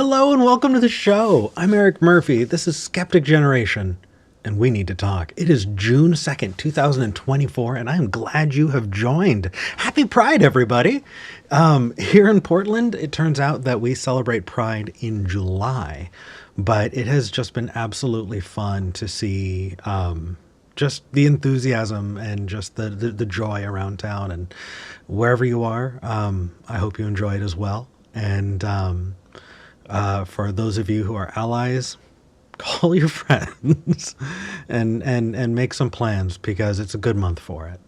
Hello and welcome to the show. I'm Eric Murphy. This is Skeptic Generation, and we need to talk. It is June 2nd, 2024, and I'm glad you have joined. Happy Pride, everybody. Here in Portland, it turns out that we celebrate Pride in July, but it has just been absolutely fun to see just the enthusiasm and just the joy around town. And wherever you are, I hope you enjoy it as well. And for those of you who are allies, call your friends and make some plans because it's a good month for it.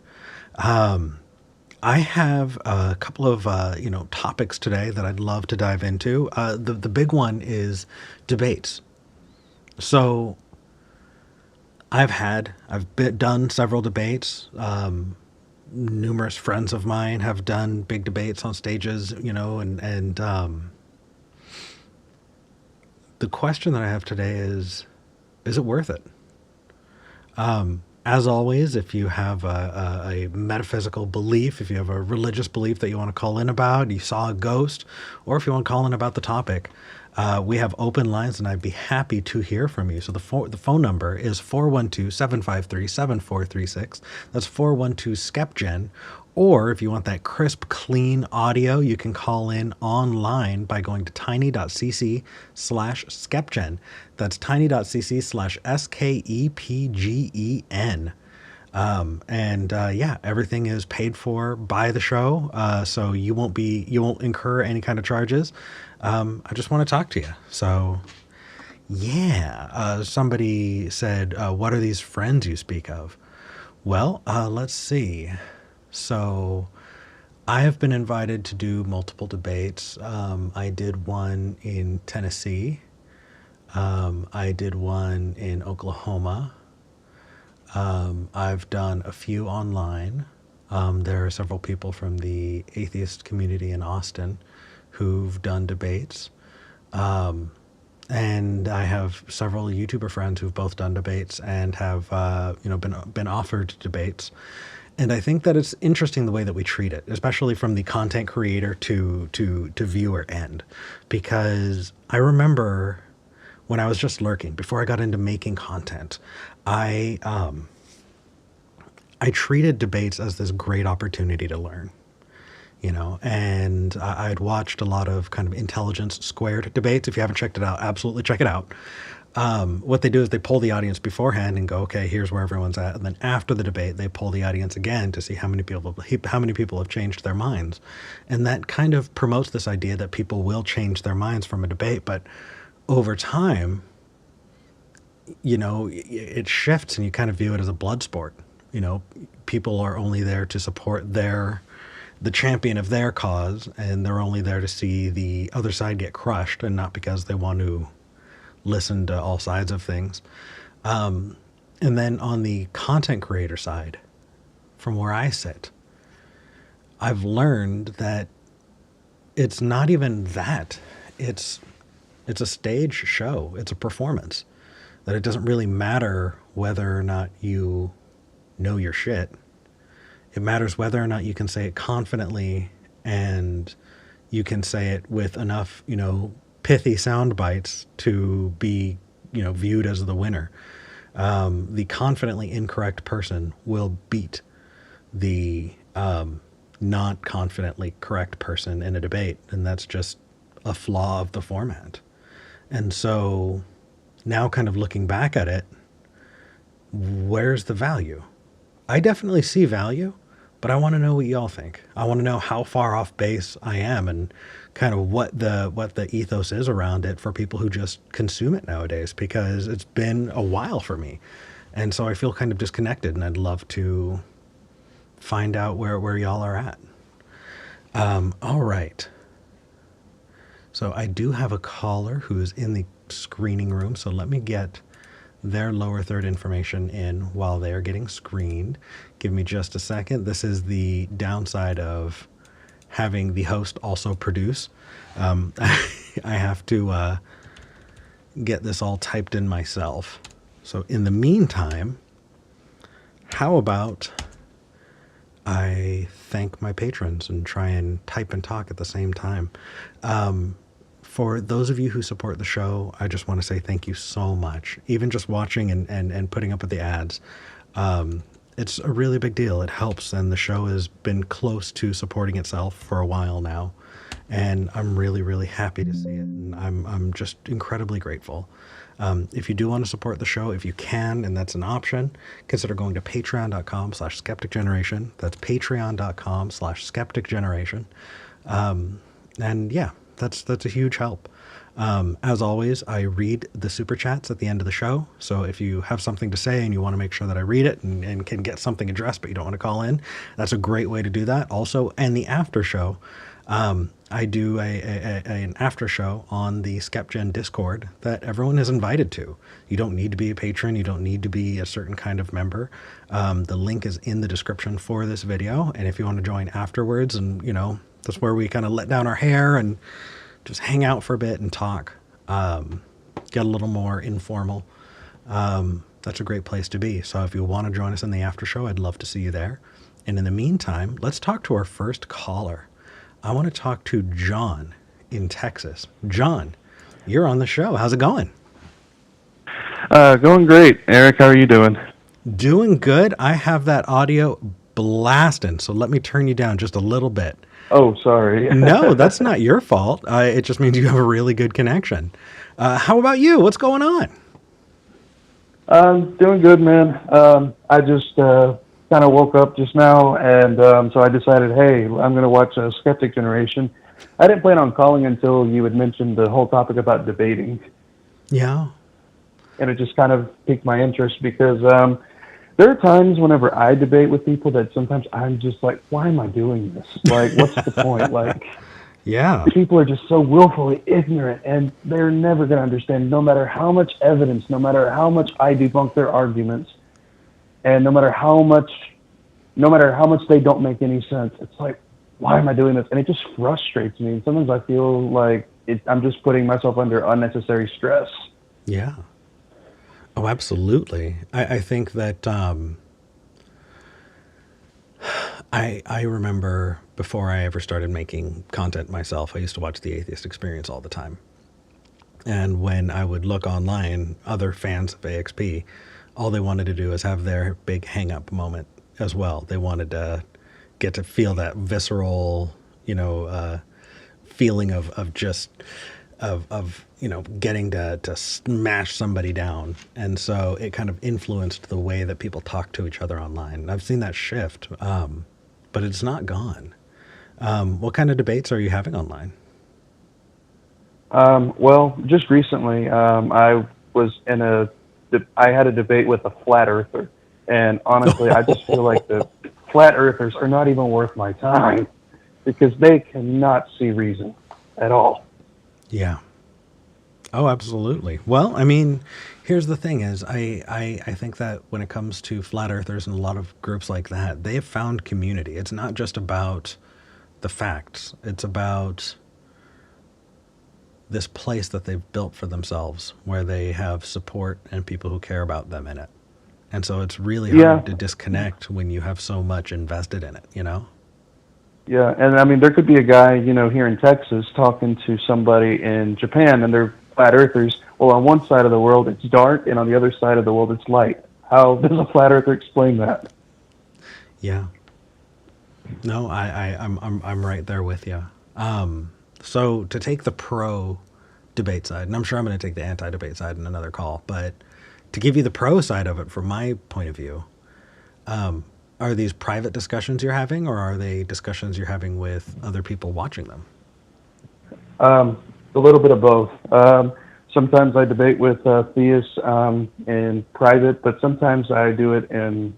I have a couple of topics today that I'd love to dive into. The big one is debates. So I've done several debates. Numerous friends of mine have done big debates on stages, and the question that I have today is it worth it? As always, if you have a metaphysical belief, if you have a religious belief that you want to call in about, you saw a ghost, or if you want to call in about the topic, we have open lines and I'd be happy to hear from you. So the phone number is 412-753-7436. That's 412-SKEPGEN. Or if you want that crisp, clean audio, you can call in online by going to tiny.cc/SKEPGEN. That's tiny.cc/SKEPGEN. Everything is paid for by the show. So you won't incur any kind of charges. I just want to talk to you. So somebody said, what are these friends you speak of? Well, let's see. So I have been invited to do multiple debates. I did one in Tennessee. I did one in Oklahoma. I've done a few online. There are several people from the atheist community in Austin who've done debates. And I have several YouTuber friends who've both done debates and have, been offered debates. And I think that it's interesting the way that we treat it, especially from the content creator to viewer end, because I remember when I was just lurking, before I got into making content, I treated debates as this great opportunity to learn, and I'd watched a lot of kind of Intelligence Squared debates. If you haven't checked it out, absolutely check it out. What they do is they poll the audience beforehand and go, okay, here's where everyone's at. And then after the debate, they poll the audience again to see how many people have changed their minds. And that kind of promotes this idea that people will change their minds from a debate. But over time, it shifts and you kind of view it as a blood sport. People are only there to support the champion of their cause, and they're only there to see the other side get crushed, and not because they want to listen to all sides of things. And then on the content creator side, from where I sit, I've learned that it's not even that. It's a stage show. It's a performance. That it doesn't really matter whether or not you know your shit. It matters whether or not you can say it confidently, and you can say it with enough, pithy sound bites to be, viewed as the winner. The confidently incorrect person will beat the not confidently correct person in a debate. And that's just a flaw of the format. And so now kind of looking back at it, where's the value? I definitely see value, but I want to know what y'all think. I want to know how far off base I am and kind of what the ethos is around it for people who just consume it nowadays, because it's been a while for me. And so I feel kind of disconnected, and I'd love to find out where y'all are at. All right. So I do have a caller who is in the screening room. So let me get their lower third information in while they are getting screened. Give me just a second. This is the downside of having the host also produce. I have to get this all typed in myself. So in the meantime, how about I thank my patrons and try and type and talk at the same time. For those of you who support the show, I just want to say thank you so much. Even just watching and putting up with the ads, it's a really big deal. It helps, and the show has been close to supporting itself for a while now, and I'm really, really happy to see it, and I'm just incredibly grateful. If you do want to support the show, if you can, and that's an option, consider going to patreon.com/skepticgeneration. That's patreon.com/skepticgeneration. And yeah, that's a huge help. As always, I read the super chats at the end of the show. So if you have something to say and you want to make sure that I read it and can get something addressed, but you don't want to call in, that's a great way to do that. Also, and the after show, I do an after show on the SKEPGEN Discord that everyone is invited to. You don't need to be a patron. You don't need to be a certain kind of member. The link is in the description for this video. And if you want to join afterwards, and that's where we kind of let down our hair and just hang out for a bit and talk, get a little more informal. That's a great place to be. So if you want to join us in the after show, I'd love to see you there. And in the meantime, let's talk to our first caller. I want to talk to John in Texas. John, you're on the show. How's it going? Going great. Eric, how are you doing? Doing good. I have that audio blasting, so let me turn you down just a little bit. Oh, sorry. No, that's not your fault. It just means you have a really good connection. How about you? What's going on? Doing good, man. I just kind of woke up just now, and so I decided, hey, I'm going to watch Skeptic Generation. I didn't plan on calling until you had mentioned the whole topic about debating. Yeah. And it just kind of piqued my interest because there are times whenever I debate with people that sometimes I'm just like, why am I doing this? Like, what's the point? Like, yeah, people are just so willfully ignorant, and they're never going to understand, no matter how much evidence, no matter how much I debunk their arguments, and no matter how much they don't make any sense. It's like, why am I doing this? And it just frustrates me. And sometimes I feel like I'm just putting myself under unnecessary stress. Yeah. Oh, absolutely. I think that I remember before I ever started making content myself, I used to watch the Atheist Experience all the time. And when I would look online, other fans of AXP, all they wanted to do is have their big hang-up moment as well. They wanted to get to feel that visceral, feeling of getting to smash somebody down. And so it kind of influenced the way that people talk to each other online. I've seen that shift, but it's not gone. What kind of debates are you having online? Well, just recently, I had a debate with a flat earther. And honestly, I just feel like the flat earthers are not even worth my time because they cannot see reason at all. Yeah. Oh, absolutely. Well, I mean, here's the thing is I think that when it comes to flat earthers and a lot of groups like that, they have found community. It's not just about the facts. It's about this place that they've built for themselves where they have support and people who care about them in it. And so it's really hard to disconnect when you have so much invested in it, Yeah, and I mean, there could be a guy, here in Texas talking to somebody in Japan, and they're flat earthers. Well, on one side of the world, it's dark, and on the other side of the world, it's light. How does a flat earther explain that? Yeah. No, I'm right there with you. So to take the pro debate side, and I'm sure I'm going to take the anti-debate side in another call, but to give you the pro side of it from my point of view, are these private discussions you're having, or are they discussions you're having with other people watching them? A little bit of both. Sometimes I debate with theists in private, but sometimes I do it on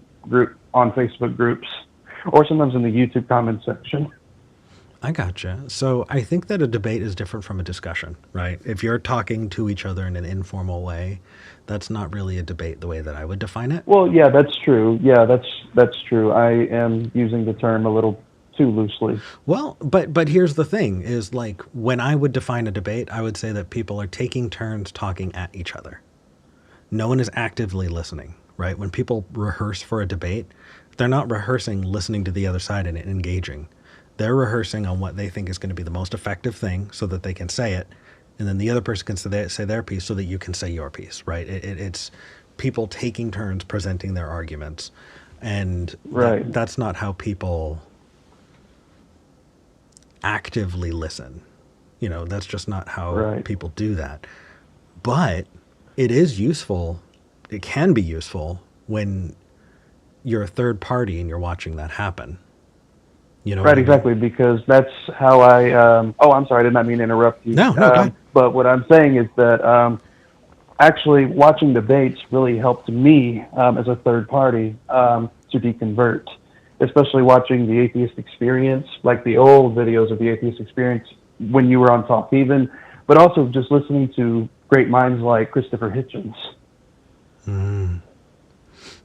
Facebook groups, or sometimes in the YouTube comment section. I gotcha. So I think that a debate is different from a discussion, right? If you're talking to each other in an informal way, that's not really a debate the way that I would define it. Well, yeah, that's true. Yeah, that's true. I am using the term a little too loosely. Well, but here's the thing is, like, when I would define a debate, I would say that people are taking turns talking at each other. No one is actively listening, right? When people rehearse for a debate, they're not rehearsing listening to the other side and engaging. They're rehearsing on what they think is going to be the most effective thing so that they can say it and then the other person can say their piece so that you can say your piece, right? It's people taking turns presenting their arguments, and Right. that's not how people actively listen. That's just not how Right. people do that. But it is useful. It can be useful when you're a third party and you're watching that happen. You know what Right, I mean? exactly, because that's how I. Oh, I'm sorry, I did not mean to interrupt you. No, go ahead. But what I'm saying is that actually watching debates really helped me as a third party to deconvert, especially watching the atheist experience, like the old videos of the atheist experience when you were on Talk Even, but also just listening to great minds like Christopher Hitchens.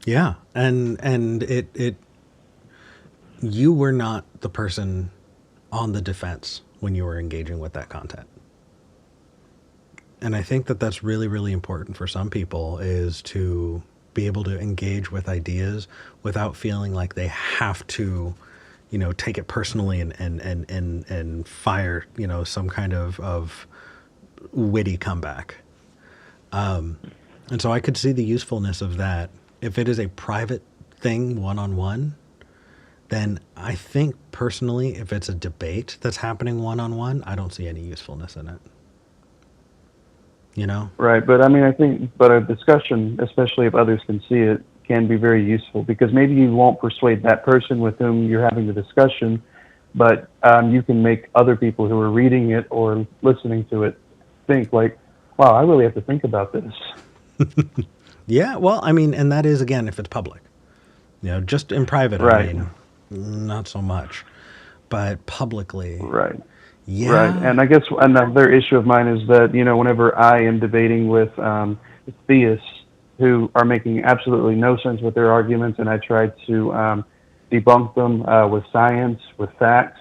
Yeah, and it you were not the person on the defense when you were engaging with that content. And I think that that's really, really important for some people, is to be able to engage with ideas without feeling like they have to, take it personally and fire, some kind of witty comeback. And so I could see the usefulness of that. If it is a private thing, one-on-one, then I think personally, if it's a debate that's happening one-on-one, I don't see any usefulness in it. Right, but I mean, I think, but a discussion, especially if others can see it, can be very useful because maybe you won't persuade that person with whom you're having the discussion, but you can make other people who are reading it or listening to it think like, wow, I really have to think about this. Yeah, well, I mean, and that is, again, if it's public. Just in private, I Right, mean, not so much. But publicly, right. Right, yeah. and I guess another issue of mine is that whenever I am debating with theists who are making absolutely no sense with their arguments, and I try to debunk them with science, with facts,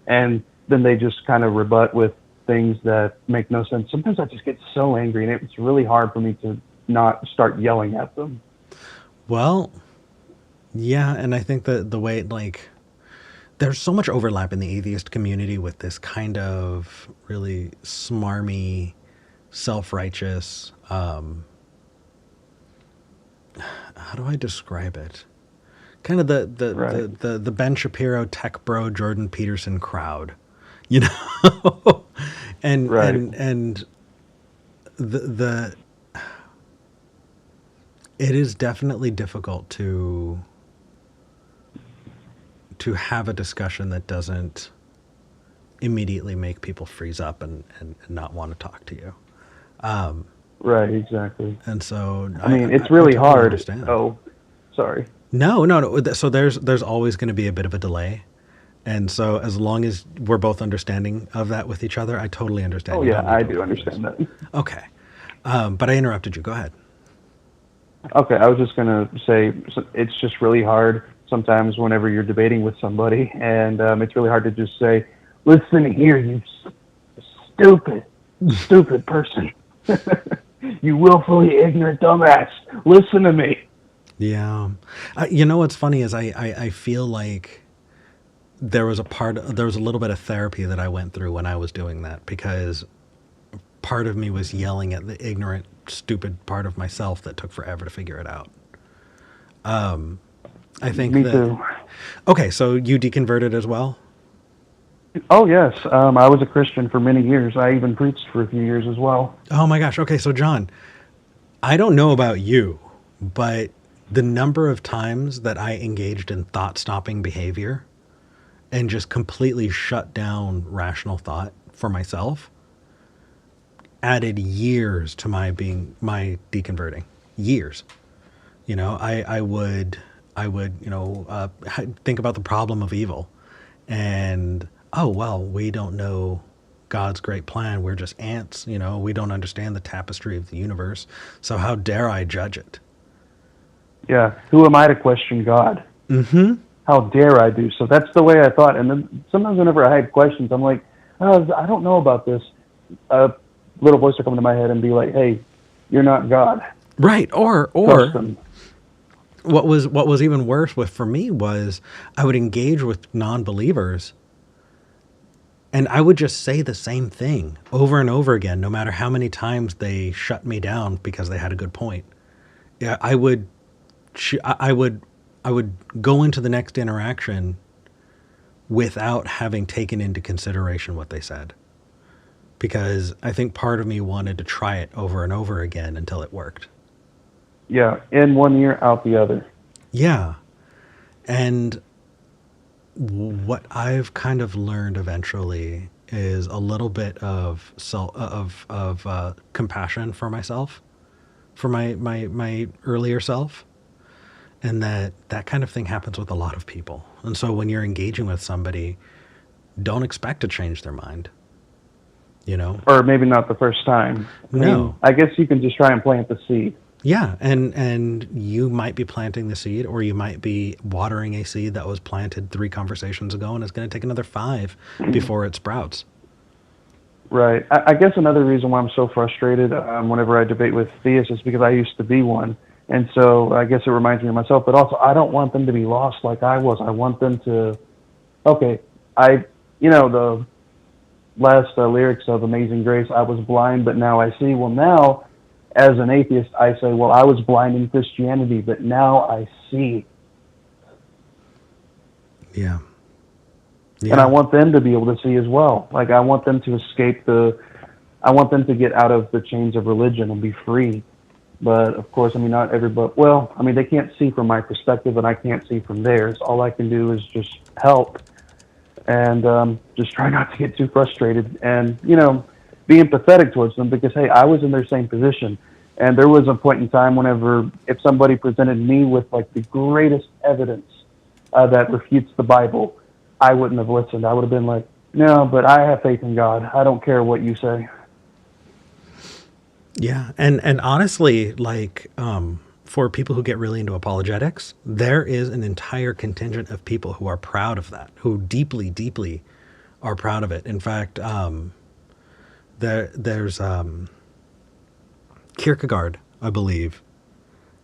and then they just kind of rebut with things that make no sense. Sometimes I just get so angry, and it's really hard for me to not start yelling at them. Well, yeah, and I think that the way, like, there's so much overlap in the atheist community with this kind of really smarmy, self-righteous, how do I describe it? Kind of Right, the Ben Shapiro, tech bro, Jordan Peterson crowd, you know? and right, and the it is definitely difficult to have a discussion that doesn't immediately make people freeze up and not want to talk to you. right, exactly. And so I mean, I it's really totally hard. understand. Oh, sorry. No. So there's always going to be a bit of a delay. And so as long as we're both understanding of that with each other, I totally understand. Oh, You yeah, don't need I to do apologize. understand that. Okay. But I interrupted you. Go ahead. Okay, I was just gonna say it's just really hard sometimes whenever you're debating with somebody, and it's really hard to just say, "Listen here, you stupid, stupid person, you willfully ignorant dumbass. Listen to me." Yeah. What's funny is I feel like there was a little bit of therapy that I went through when I was doing that, because part of me was yelling at the ignorant, stupid part of myself that took forever to figure it out. I think Me that, too. okay, so you deconverted as well? Oh yes, I was a Christian for many years. I even preached for a few years as well. Oh my gosh. Okay, so John, I don't know about you, but the number of times that I engaged in thought stopping behavior and just completely shut down rational thought for myself added years to my deconverting. Years. I would think about the problem of evil, and oh well, we don't know God's great plan. We're just ants. We don't understand the tapestry of the universe. So how dare I judge it? Yeah, who am I to question God? Mm-hmm. How dare I do so? That's the way I thought. And then sometimes whenever I had questions, I'm like, oh, I don't know about this. A little voice will come into my head and be like, hey, you're not God. Right. Trust Or them. what was even worse for me was I would engage with non-believers And I would just say the same thing over and over again, no matter how many times they shut me down because they had a good point. Yeah, I would, I would go into the next interaction without having taken into consideration what they said, because I think part of me wanted to try it over and over again until it worked. Yeah, in one ear, out the other. Yeah, and what I've kind of learned eventually is a little bit of compassion for myself, for my earlier self, and that kind of thing happens with a lot of people. And so when you're engaging with somebody, don't expect to change their mind. You know, Or maybe not the first time. I no. mean, I guess you can just try and plant the seed. Yeah, and you might be planting the seed, or you might be watering a seed that was planted 3 conversations ago, and it's going to take another 5 before it sprouts. Right. I guess another reason why I'm so frustrated whenever I debate with theists is because I used to be one. And so I guess it reminds me of myself, but also I don't want them to be lost like I was. I want them to, okay, the last lyrics of Amazing Grace, I was blind, but now I see. Well, now, as an atheist, I say, well, I was blind in Christianity, but now I see. Yeah. Yeah. And I want them to be able to see as well. Like, I want them to I want them to get out of the chains of religion and be free. But, of course, I mean, not everybody, well, I mean, they can't see from my perspective, and I can't see from theirs. All I can do is just help and just try not to get too frustrated and, be empathetic towards them because, hey, I was in their same position. And there was a point in time whenever if somebody presented me with, like, the greatest evidence that refutes the Bible, I wouldn't have listened. I would have been like, no, but I have faith in God. I don't care what you say. Yeah, and honestly, like for people who get really into apologetics, there is an entire contingent of people who are proud of that, who deeply, deeply are proud of it. In fact, there's Kierkegaard, I believe,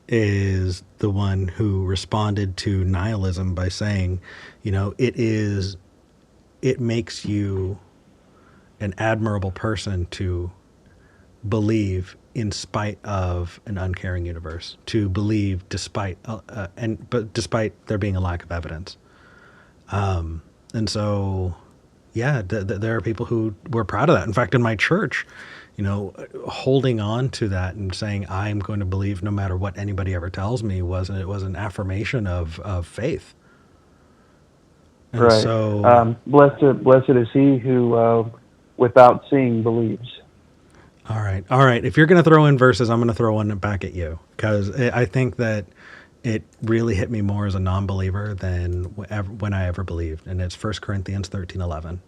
is the one who responded to nihilism by saying, it makes you an admirable person to believe in spite of an uncaring universe, to believe despite there being a lack of evidence. And so, yeah, there are people who were proud of that. In fact, in my church, holding on to that and saying I'm going to believe no matter what anybody ever tells me was an affirmation of faith. And right. So, blessed is he who, without seeing, believes. All right. If you're going to throw in verses, I'm going to throw one back at you, because I think that it really hit me more as a non-believer than when I ever believed. And it's 1 Corinthians 13:11.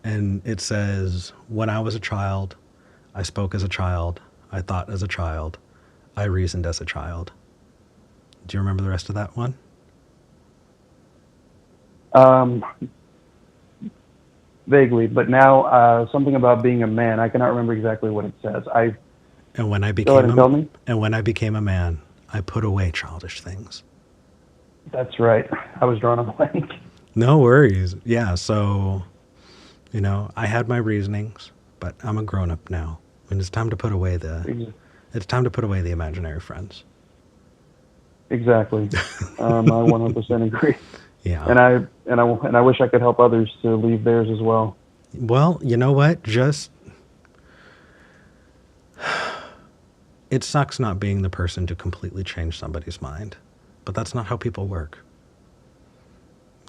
And it says, when I was a child, I spoke as a child. I thought as a child. I reasoned as a child. Do you remember the rest of that one? Vaguely, but now something about being a man. I cannot remember exactly what it says. And when I Go ahead and tell me. And when I became a man, I put away childish things. That's right. I was drawing a blank. No worries. Yeah. So, I had my reasonings, but I'm a grown up now, and it's time to put away the imaginary friends. Exactly. I 100% agree. Yeah. And I wish I could help others to leave theirs as well. Well, you know what? It sucks not being the person to completely change somebody's mind, but that's not how people work.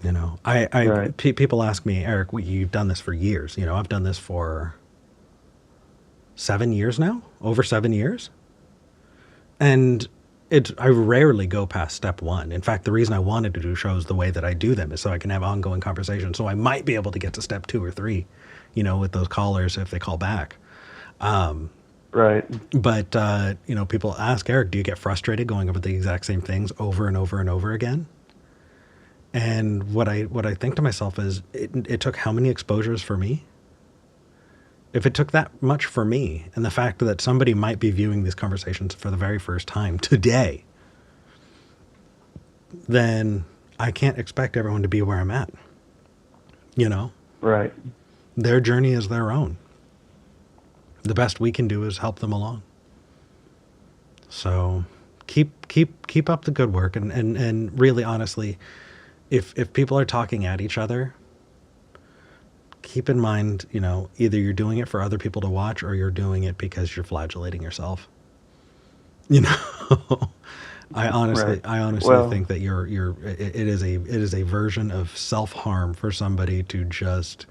Right. People ask me, Eric, you've done this for years. I've done this for 7 years now, over 7 years. And I rarely go past step 1. In fact, the reason I wanted to do shows the way that I do them is so I can have ongoing conversations. So I might be able to get to step 2 or 3, with those callers if they call back. Right. But, people ask, Eric, do you get frustrated going over the exact same things over and over and over again? And what I think to myself is, it took how many exposures for me? If it took that much for me, and the fact that somebody might be viewing these conversations for the very first time today, then I can't expect everyone to be where I'm at. You know, Right. their journey is their own. The best we can do is help them along. So keep up the good work, and really honestly, if people are talking at each other, keep in mind, you know, either you're doing it for other people to watch or you're doing it because you're flagellating yourself. You know, Right. I honestly Well, think that it is a version of self-harm for somebody to just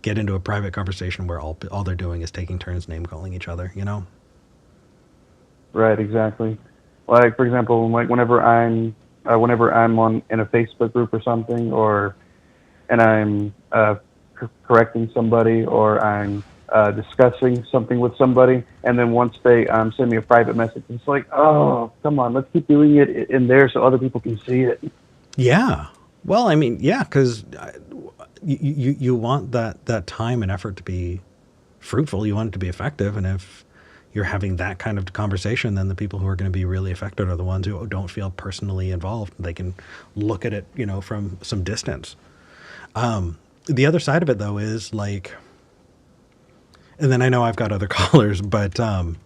get into a private conversation where all they're doing is taking turns name calling each other, you know? right, exactly. Like for example, like whenever I'm on in a Facebook group or something, or and I'm correcting somebody, or I'm discussing something with somebody, and then once they send me a private message, it's like, oh, come on, let's keep doing it in there so other people can see it. Yeah. Well, I mean, yeah, because you want that time and effort to be fruitful. You want it to be effective, and if you're having that kind of conversation, then the people who are going to be really affected are the ones who don't feel personally involved. They can look at it, you know, from some distance. The other side of it, though, is like, and then I know I've got other callers, but that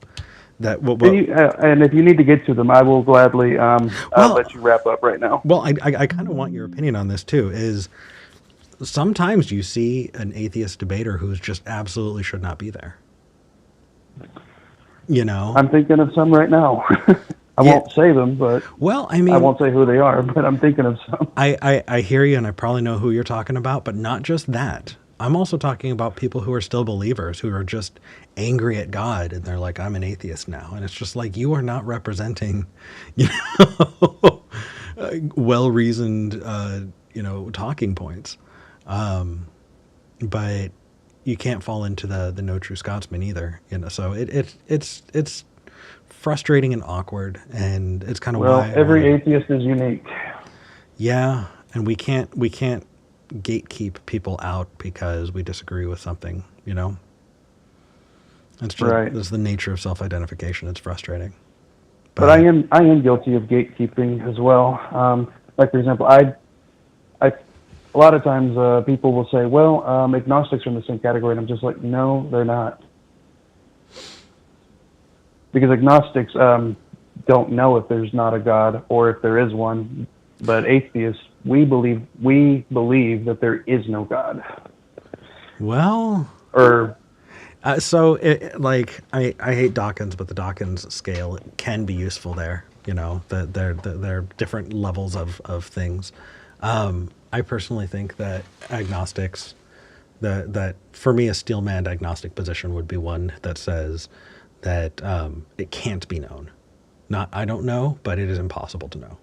And if you need to get to them, I will gladly well, let you wrap up right now. well, I kind of want your opinion on this too. Is sometimes you see an atheist debater who's just absolutely should not be there. You know? I'm thinking of some right now. I Yeah. won't say them, but Well, I I mean, won't say who they are, but I'm thinking of some. I hear you, and I probably know who you're talking about, but not just that. I'm also talking about people who are still believers, who are just angry at God, and they're like, I'm an atheist now. And it's just like, you are not representing, you know, well-reasoned, you know, talking points. But you can't fall into the no true Scotsman either, you know. So it's frustrating and awkward, and it's kind of Well, why I every wanted, atheist is unique. yeah, and we can't gatekeep people out because we disagree with something, you know. It's just Right. it's the nature of self-identification. It's frustrating, But but I am guilty of gatekeeping as well. Like for example, I a lot of times people will say, well, agnostics are in the same category, and I'm just like, no, they're not, because agnostics don't know if there's not a God or if there is one, but atheists, we believe that there is no God. well, Or so like I hate Dawkins, but the Dawkins scale can be useful there. You know, that there are different levels of things. I personally think that agnostics, that for me a steel-manned agnostic position would be one that says that it can't be known. Not I don't know, but it is impossible to know.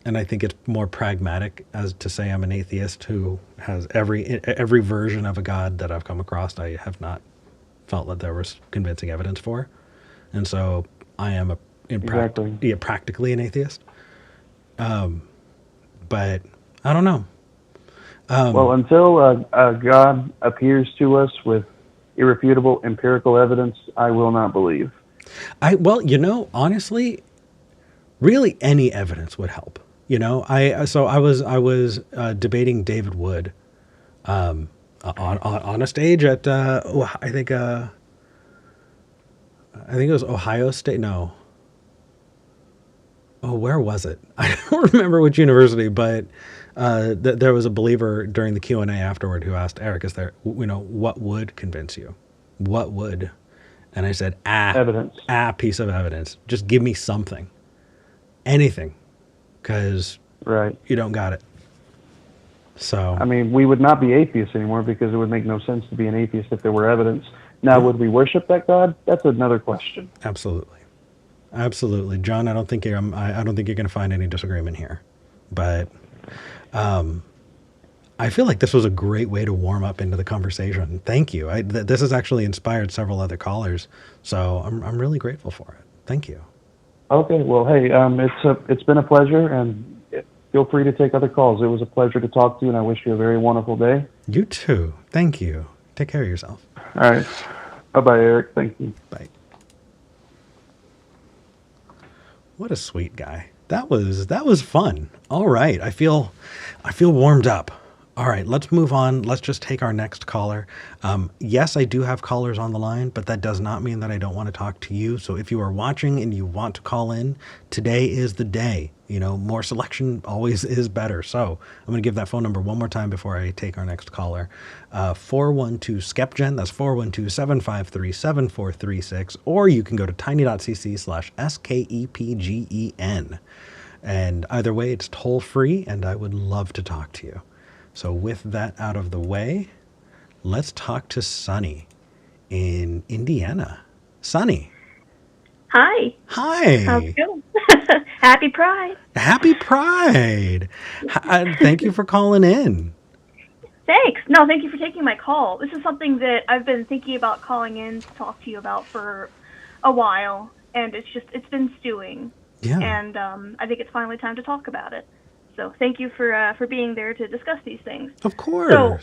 And I think it's more pragmatic as to say I'm an atheist who has every version of a God that I've come across. I have not felt that there was convincing evidence for, and so I am exactly. practically an atheist. But I don't know. Well, until God appears to us with irrefutable empirical evidence, I will not believe. Well, you know, honestly, really any evidence would help. You know, I was debating David Wood on a stage at I think it was Ohio State. No, oh, where was it? I don't remember which university, but there was a believer during the Q&A afterward who asked Eric, "Is there, you know, what would convince you? What would?" And I said, Evidence. piece of evidence. Just give me something, anything, because Right. you don't got it." So I mean, we would not be atheists anymore because it would make no sense to be an atheist if there were evidence. Now, yeah, would we worship that God? That's another question. absolutely, absolutely, John. I don't think you're going to find any disagreement here, but I feel like this was a great way to warm up into the conversation. Thank you. This has actually inspired several other callers, so I'm really grateful for it. Thank you. Okay. Well, hey, it's been a pleasure, and feel free to take other calls. It was a pleasure to talk to you, and I wish you a very wonderful day. You too. Thank you. Take care of yourself. All right. Bye bye, Eric. Thank you. Bye. What a sweet guy. that was fun. All right. I feel warmed up. All right, let's move on. Let's just take our next caller. Yes, I do have callers on the line, but that does not mean that I don't want to talk to you. So if you are watching and you want to call in, today is the day. You know, more selection always is better. So I'm going to give that phone number one more time before I take our next caller. 412-SKEPGEN. That's 412-753-7436. Or you can go to tiny.cc/SKEPGEN. And either way, it's toll free, and I would love to talk to you. So with that out of the way, let's talk to Sunny in Indiana. Sunny. Hi. Hi. How's it going? Happy Pride. Happy Pride. Thank you for calling in. Thanks. No, thank you for taking my call. This is something that I've been thinking about calling in to talk to you about for a while, and it's been stewing. Yeah. And I think it's finally time to talk about it. So thank you for being there to discuss these things. Of course. So,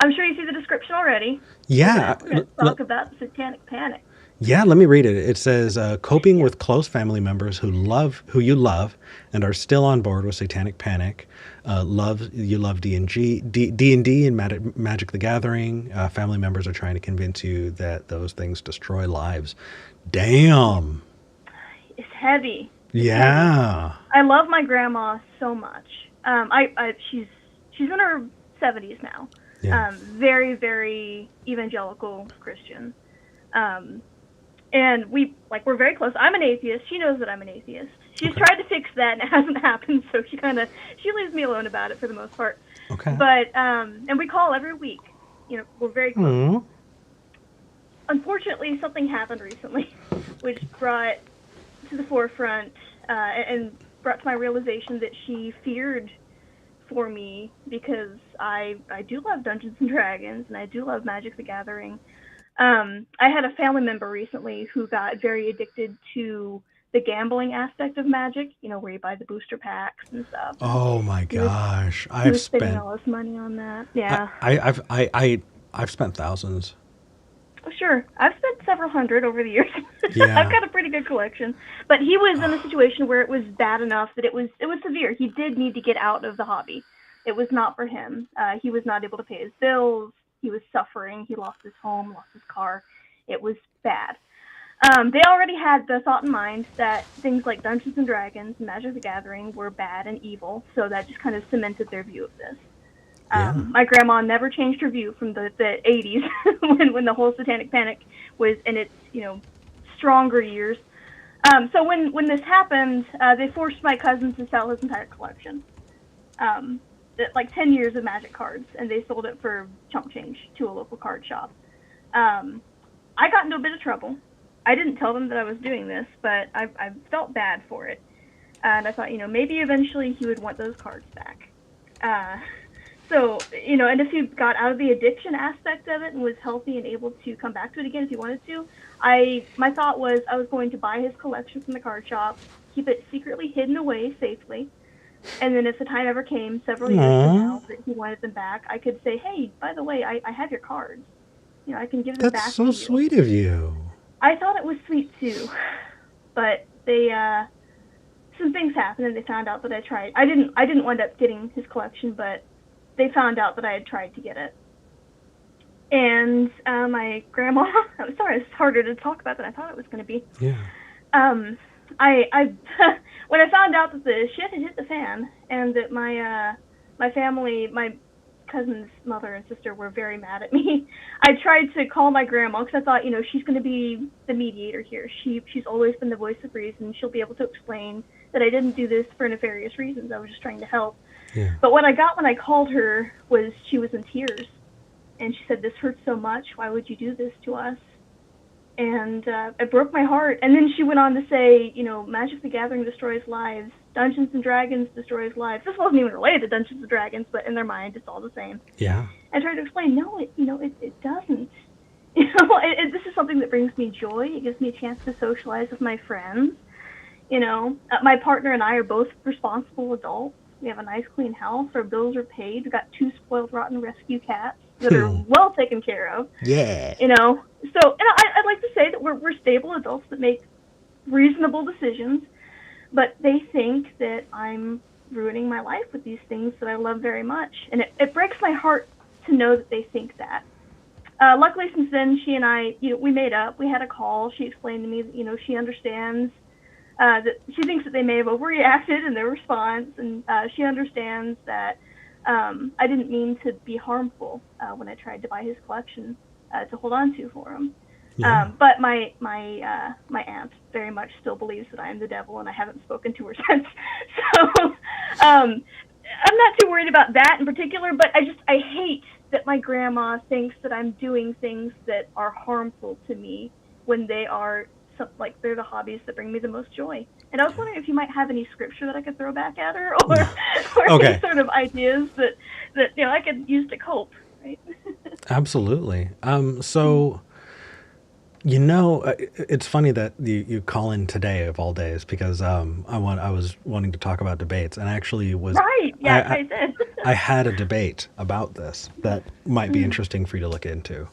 I'm sure you see the description already. Yeah. We're going to talk about the satanic panic. Yeah, let me read it. It says, coping with close family members who you love and are still on board with satanic panic. You love D&D and Magic the Gathering. Family members are trying to convince you that those things destroy lives. Damn. It's heavy. Yeah. I love my grandma so much. She's in her 70s now. Yeah. Very, very evangelical Christian. And we're very close. I'm an atheist. She knows that I'm an atheist. She's tried to fix that and it hasn't happened, so she leaves me alone about it for the most part. Okay. But and we call every week. You know, we're very close. Mm-hmm. Unfortunately, something happened recently which brought to the forefront and brought to my realization that she feared for me because I do love Dungeons and Dragons and I do love Magic the Gathering. I had a family member recently who got very addicted to the gambling aspect of Magic, you know, where you buy the booster packs and stuff. Oh my gosh. He was spending all his money on that. Yeah. I've spent thousands. Oh, sure. I've spent several hundred over the years. Yeah. I've got a pretty good collection. But he was in a situation where it was bad enough that it was severe. He did need to get out of the hobby. It was not for him. He was not able to pay his bills. He was suffering. He lost his home, lost his car. It was bad. They already had the thought in mind that things like Dungeons and Dragons and Magic the Gathering were bad and evil, so that just kind of cemented their view of this. My grandma never changed her view from the 80s when the whole satanic panic was in its, you know, stronger years. So when this happened, they forced my cousin to sell his entire collection. Like 10 years of Magic cards, and they sold it for chump change to a local card shop. I got into a bit of trouble. I didn't tell them that I was doing this, but I felt bad for it. And I thought, you know, maybe eventually he would want those cards back. So, you know, and if he got out of the addiction aspect of it and was healthy and able to come back to it again if he wanted to, my thought was I was going to buy his collection from the card shop, keep it secretly hidden away safely, and then if the time ever came several years from now that he wanted them back, I could say, hey, by the way, I have your cards. You know, I can give them back to you. That's so sweet of you. I thought it was sweet too, but they some things happened and they found out that I tried. I didn't wind up getting his collection, but they found out that I had tried to get it. And my grandma, I'm sorry, it's harder to talk about than I thought it was going to be. Yeah. I when I found out that the shit had hit the fan and that my family, my cousin's mother and sister were very mad at me, I tried to call my grandma because I thought, you know, she's going to be the mediator here. She's always been the voice of reason. She'll be able to explain that I didn't do this for nefarious reasons. I was just trying to help. Yeah. But what I got when I called her was she was in tears. And she said, this hurts so much. Why would you do this to us? And it broke my heart. And then she went on to say, you know, Magic the Gathering destroys lives. Dungeons and Dragons destroys lives. This wasn't even related to Dungeons and Dragons, but in their mind, it's all the same. Yeah. I tried to explain, no, it doesn't. You know, this is something that brings me joy. It gives me a chance to socialize with my friends. You know, my partner and I are both responsible adults. We have a nice, clean house. Our bills are paid. We've got 2 spoiled, rotten rescue cats that are well taken care of. Yeah. You know, so and I'd like to say that we're stable adults that make reasonable decisions. but they think that I'm ruining my life with these things that I love very much. And it breaks my heart to know that they think that. Luckily, since then, she and I, we made up. We had a call. She explained to me that, she understands that she thinks that they may have overreacted in their response, and she understands that I didn't mean to be harmful when I tried to buy his collection to hold on to for him. Yeah. But my aunt very much still believes that I am the devil, and I haven't spoken to her since. So I'm not too worried about that in particular, but I hate that my grandma thinks that I'm doing things that are harmful to me when they are they're the hobbies that bring me the most joy. And I was wondering if you might have any scripture that I could throw back at her, or Okay. any sort of ideas that I could use to cope. Right? Absolutely. So, it's funny that you call in today of all days, because I was wanting to talk about debates, and actually was Right. Yeah, I did. I had a debate about this that might be interesting for you to look into.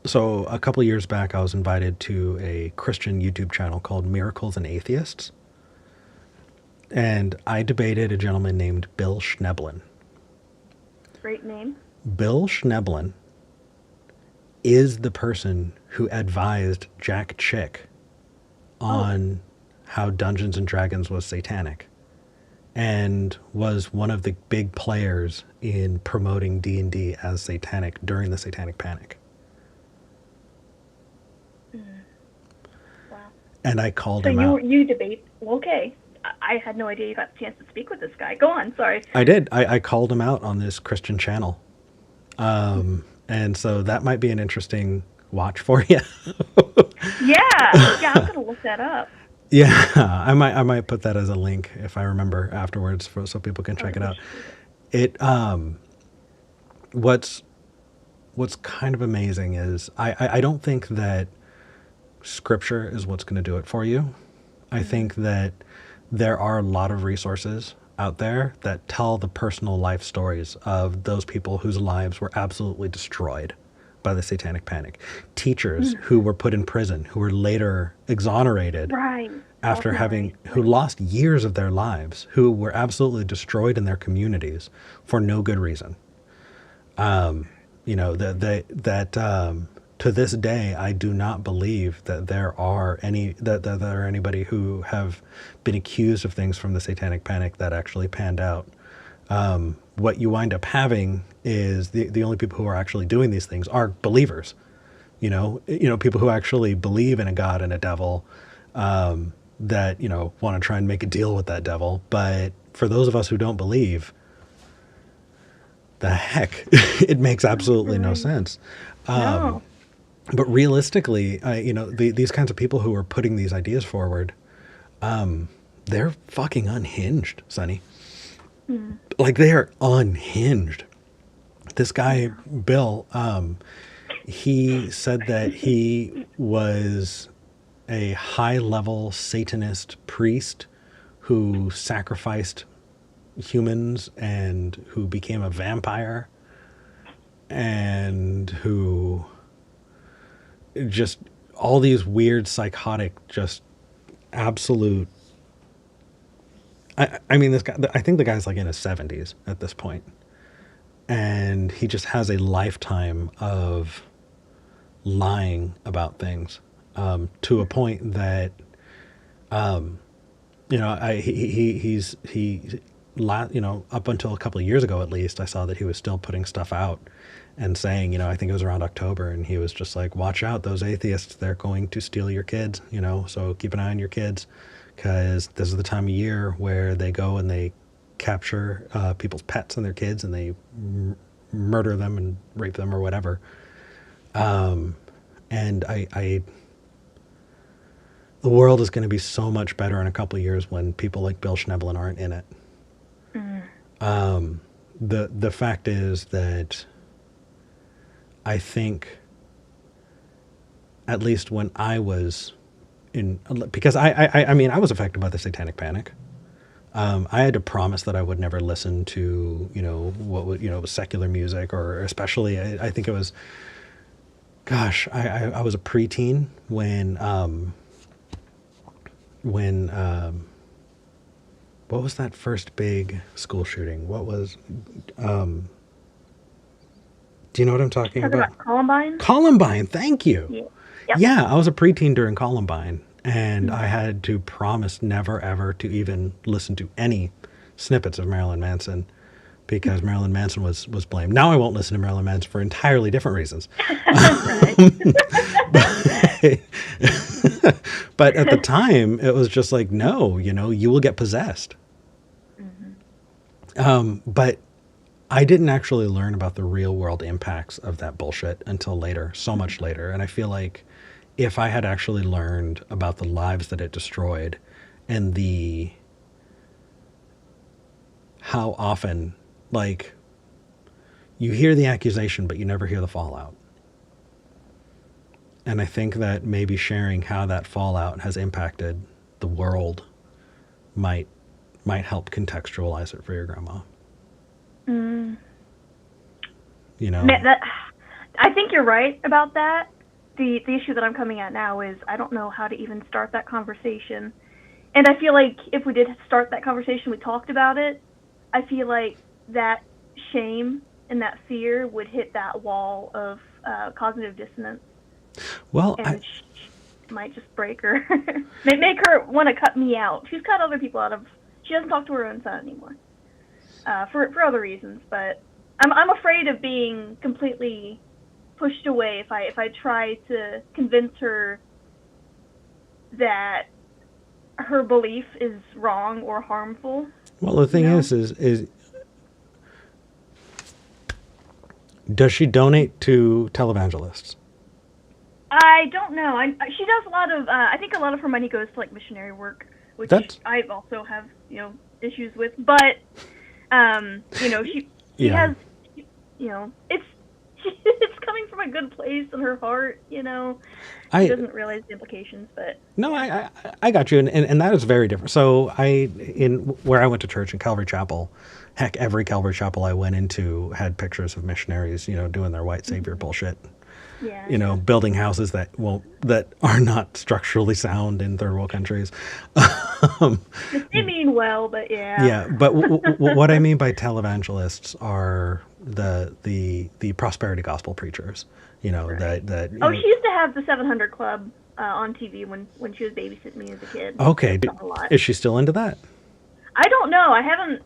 So a couple of years back, I was invited to a Christian YouTube channel called Miracles and Atheists, and I debated a gentleman named Bill Schneblin. Great name. Bill Schneblin is the person who advised Jack Chick on how Dungeons and Dragons was satanic, and was one of the big players in promoting D&D as satanic during the Satanic Panic. Wow. And I called So him out. you debate. Okay. I had no idea you got a chance to speak with this guy. Go on. Sorry. I did. I called him out on this Christian channel. And so that might be an interesting watch for you. Yeah. Yeah, I'm gonna look that up. Yeah, I might put that as a link if I remember afterwards, so people can check it out. It what's kind of amazing is I don't think that scripture is what's going to do it for you. I think that there are a lot of resources out there that tell the personal life stories of those people whose lives were absolutely destroyed by the Satanic Panic. Teachers who were put in prison, who were later exonerated Right. after who lost years of their lives, who were absolutely destroyed in their communities for no good reason. To this day, I do not believe that there are anybody who have been accused of things from the Satanic Panic that actually panned out. What you wind up having is the only people who are actually doing these things are believers. People who actually believe in a God and a devil, that want to try and make a deal with that devil. But for those of us who don't believe, the heck, it makes absolutely no sense. No. But realistically, these kinds of people who are putting these ideas forward, they're fucking unhinged, Sonny. Like, they are unhinged. This guy, Bill, he said that he was a high-level Satanist priest who sacrificed humans and who became a vampire and who just all these weird psychotic, just absolute. I mean, this guy, I think the guy's like in his 70s at this point, and he just has a lifetime of lying about things, to a point that, up until a couple of years ago, at least, I saw that he was still putting stuff out and saying, I think it was around October, and he was just like, watch out, those atheists, they're going to steal your kids, so keep an eye on your kids, because this is the time of year where they go and they capture people's pets and their kids, and they murder them and rape them or whatever. And the world is going to be so much better in a couple of years when people like Bill Schneblin aren't in it. The fact is that I think, at least when I was because I mean, I was affected by the Satanic Panic. I had to promise that I would never listen to, secular music, or especially, I think it was, gosh, I was a preteen when when what was that first big school shooting? What was do you know what I'm talking Talking about? about Columbine? Columbine, thank you. Yeah. Yep. Yeah, I was a preteen during Columbine, and I Mhm. had to promise never ever to even listen to any snippets of Marilyn Manson because Marilyn Manson was blamed. Now I won't listen to Marilyn Manson for entirely different reasons. Right. But at the time, it was just like, no, you will get possessed. But I didn't actually learn about the real world impacts of that bullshit until later, so much later. And I feel like if I had actually learned about the lives that it destroyed and how often, like, you hear the accusation, but you never hear the fallout. And I think that maybe sharing how that fallout has impacted the world might help contextualize it for your grandma. Mm. You know? I think you're right about that. The issue that I'm coming at now is I don't know how to even start that conversation. And I feel like if we did start that conversation, we talked about it, I feel like that shame and that fear would hit that wall of cognitive dissonance. Well, And she might just break her. Make her want to cut me out. She's cut other people out of... She doesn't talk to her own son anymore. For other reasons, but I'm afraid of being completely pushed away if I try to convince her that her belief is wrong or harmful. well, the thing is does she donate to televangelists? I don't know. She does a lot of. I think a lot of her money goes to like missionary work, which I also have issues with. But she has it's coming from a good place in her heart. She doesn't realize the implications, but no, I got you, and that is very different. So where I went to church in Calvary Chapel, heck, every Calvary Chapel I went into had pictures of missionaries, doing their white savior bullshit. Yeah. Building houses that are not structurally sound in third world countries. They mean well, but yeah. Yeah, but what I mean by televangelists are the prosperity gospel preachers. Right. That. She used to have the 700 Club on TV when she was babysitting me as a kid. Okay, is she still into that? I don't know. I haven't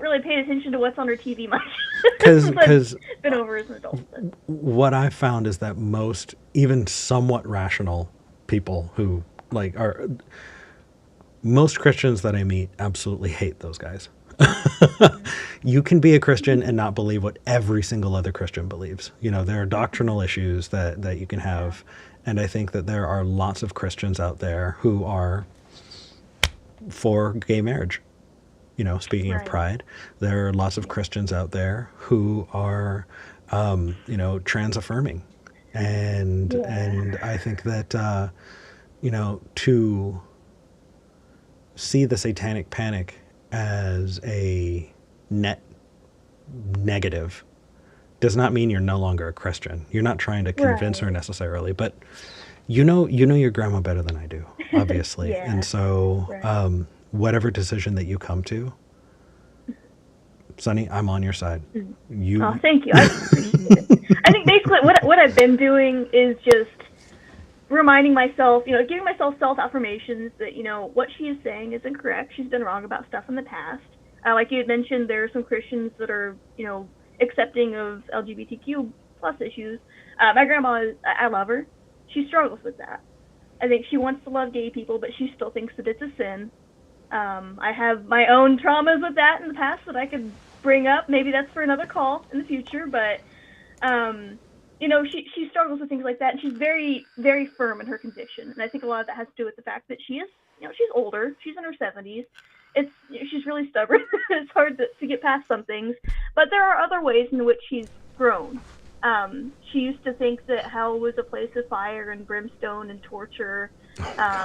really paid attention to what's on her TV much. Because been over as an adult. But. What I've found is that most, even somewhat rational people who most Christians that I meet absolutely hate those guys. You can be a Christian and not believe what every single other Christian believes. There are doctrinal issues that you can have. And I think that there are lots of Christians out there who are for gay marriage. Speaking of pride, there are lots of Christians out there who are, trans affirming. And I think that, to see the satanic panic as a net negative does not mean you're no longer a Christian. You're not trying to convince her necessarily, but you know your grandma better than I do, obviously. Yeah. And so, whatever decision that you come to, Sonny, I'm on your side. Oh, thank you. I appreciate it. I think basically what I've been doing is just reminding myself, giving myself self-affirmations that, what she is saying is incorrect. She's been wrong about stuff in the past. Like you had mentioned, there are some Christians that are, accepting of LGBTQ plus issues. My grandma, I love her. She struggles with that. I think she wants to love gay people, but she still thinks that it's a sin. I have my own traumas with that in the past that I could bring up. Maybe that's for another call in the future, but she struggles with things like that, and she's very, very firm in her conviction. And I think a lot of that has to do with the fact that she is, she's older. She's in her 70s. She's really stubborn. It's hard to get past some things, but there are other ways in which she's grown. She used to think that hell was a place of fire and brimstone and torture,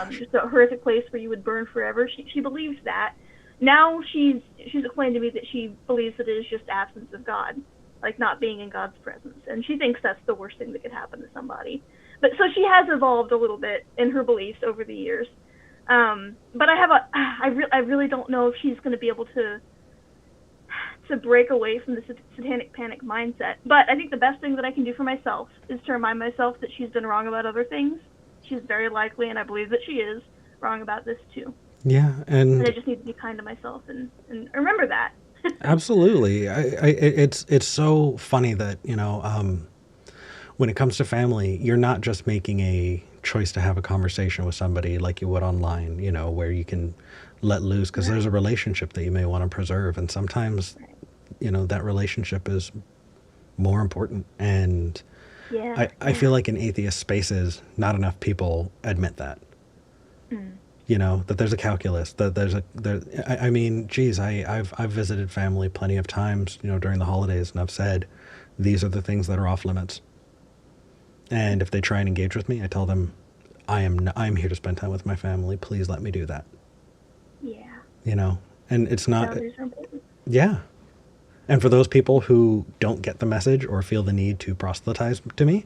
just a horrific place where you would burn forever. She believes that. Now she's explained to me that she believes that it is just absence of God, like not being in God's presence, and she thinks that's the worst thing that could happen to somebody. But so she has evolved a little bit in her beliefs over the years. But I really don't know if she's going to be able to break away from the satanic panic mindset. But I think the best thing that I can do for myself is to remind myself that she's been wrong about other things. She's very likely, and I believe that she is, wrong about this too. Yeah, And and I just need to be kind to myself and remember that. absolutely. It's so funny that, when it comes to family, you're not just making a choice to have a conversation with somebody like you would online, where you can let loose, because there's a relationship that you may want to preserve. And sometimes, that relationship is more important. And Yeah. I feel like in atheist spaces, not enough people admit that. That there's a calculus, that I mean, geez, I've visited family plenty of times, during the holidays, and I've said, these are the things that are off limits. And if they try and engage with me, I tell them, I'm here to spend time with my family. Please let me do that. Yeah. And it's not, Boundaries are important. yeah. And for those people who don't get the message or feel the need to proselytize to me,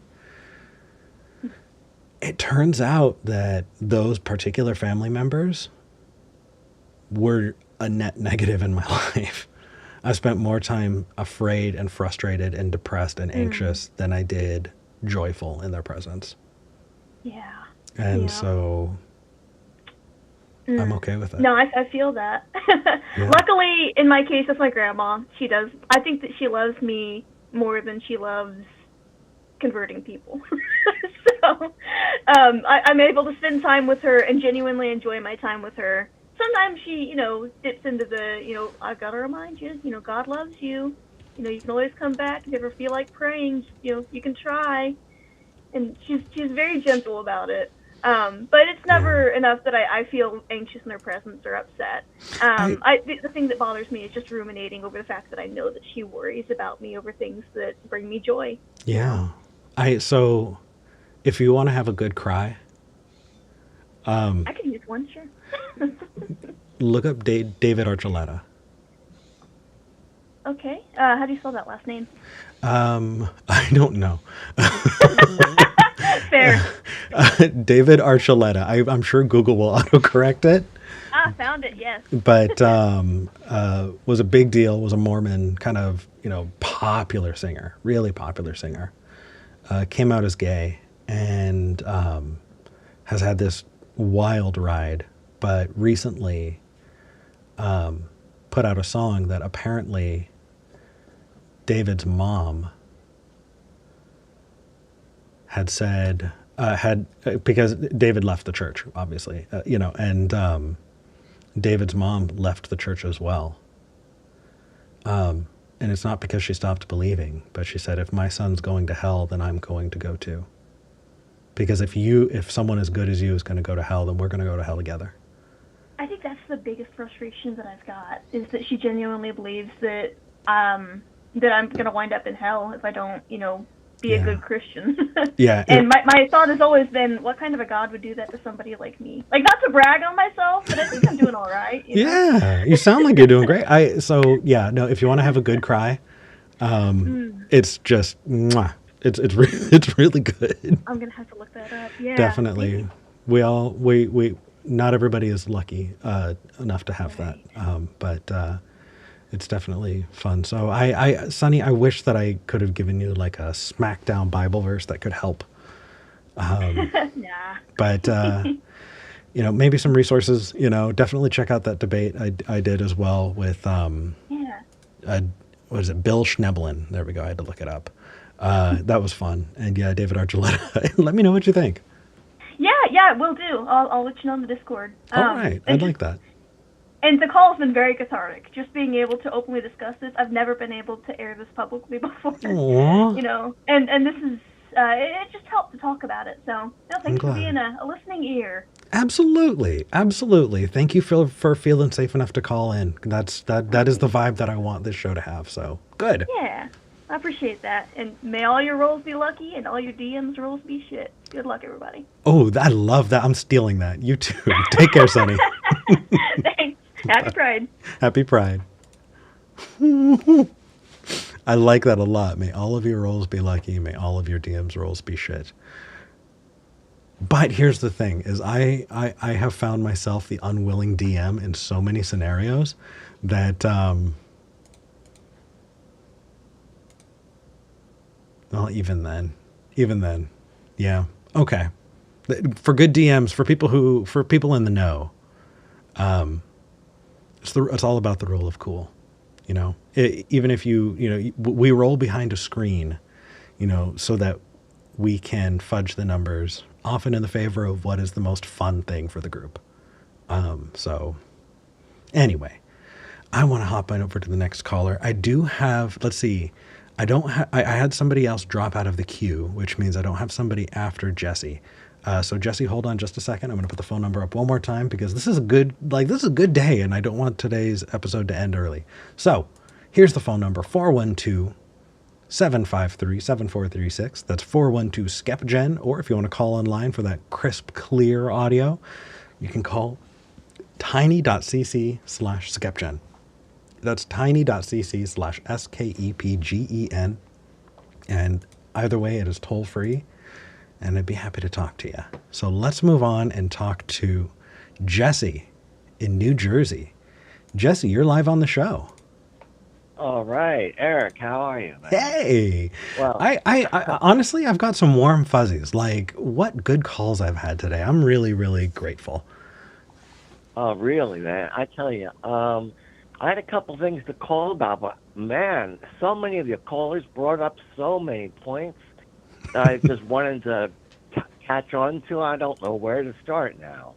it turns out that those particular family members were a net negative in my life. I spent more time afraid and frustrated and depressed and anxious than I did joyful in their presence. Yeah. And Yeah. so I'm okay with it. No, I feel that. Yeah. Luckily, in my case, with my grandma, she does. I think that she loves me more than she loves converting people. So I'm able to spend time with her and genuinely enjoy my time with her. Sometimes she, dips into the, I've got to remind you, God loves you. You can always come back if you ever feel like praying. You can try. And she's very gentle about it. But it's never enough that I feel anxious in her presence or upset. The thing that bothers me is just ruminating over the fact that I know that she worries about me over things that bring me joy. Yeah. So if you want to have a good cry, I can use one, sure. look up David Archuleta. Okay. How do you spell that last name? I don't know. Fair. David Archuleta. I'm sure Google will autocorrect it. Found it, yes. But was a big deal, was a Mormon kind of, popular singer, really popular singer. Came out as gay and has had this wild ride, but recently put out a song that apparently David's mom had said, because David left the church, obviously, and David's mom left the church as well. And it's not because she stopped believing, but she said, if my son's going to hell, then I'm going to go too. Because if someone as good as you is going to go to hell, then we're going to go to hell together. I think that's the biggest frustration that I've got, is that she genuinely believes that that I'm going to wind up in hell if I don't, be a good Christian. Yeah. And my thought has always been, what kind of a God would do that to somebody like me? Like, not to brag on myself, but I think I'm doing all right. Yeah, you sound like you're doing great. If you want to have a good cry, it's just, mwah, it's really good. I'm gonna have to look that up. Yeah, Definitely. We not everybody is lucky enough to have that, but it's definitely fun. So Sonny, I wish that I could have given you like a smackdown Bible verse that could help. Nah. But maybe some resources. Definitely check out that debate I did as well with what is it, Bill Schneblin? There we go. I had to look it up. That was fun. And yeah, David Archuleta. Let me know what you think. Yeah, will do. I'll let you know on the Discord. All right, I'd like that. And the call has been very cathartic. Just being able to openly discuss this. I've never been able to air this publicly before. Aww. And this is it just helped to talk about it. So thanks for being a listening ear. Absolutely. Thank you for feeling safe enough to call in. That is the vibe that I want this show to have. So good. Yeah, I appreciate that. And may all your rolls be lucky and all your DMs rolls be shit. Good luck, everybody. Oh, I love that. I'm stealing that. You too. Take care, Sonny. Thanks. Happy Pride. Happy Pride. I like that a lot. May all of your rolls be lucky. May all of your DMs rolls be shit. But here's the thing: is I have found myself the unwilling DM in so many scenarios that well, even then, yeah, okay. For good DMs, for people in the know, it's all about the rule of cool. You know, even if we roll behind a screen, so that we can fudge the numbers, often in the favor of what is the most fun thing for the group. So anyway, I want to hop on over to the next caller. I do have, let's see, I had somebody else drop out of the queue, which means I don't have somebody after Jesse. So Jesse, hold on just a second. I'm going to put the phone number up one more time because this is a good day and I don't want today's episode to end early. So here's the phone number: 412-753-7436. That's 412-SKEPGEN. Or if you want to call online for that crisp, clear audio, you can call tiny.cc/SKEPGEN. That's tiny.cc/SKEPGEN. And either way, it is toll free, and I'd be happy to talk to you. So let's move on and talk to Jesse in New Jersey. Jesse, you're live on the show. All right, Eric, how are you, man? Hey, Well, I honestly, I've got some warm fuzzies. Like, what good calls I've had today. I'm really, really grateful. oh, really, man? I tell you, I had a couple things to call about, but man, so many of your callers brought up so many points that I just wanted to catch on to. I don't know where to start now.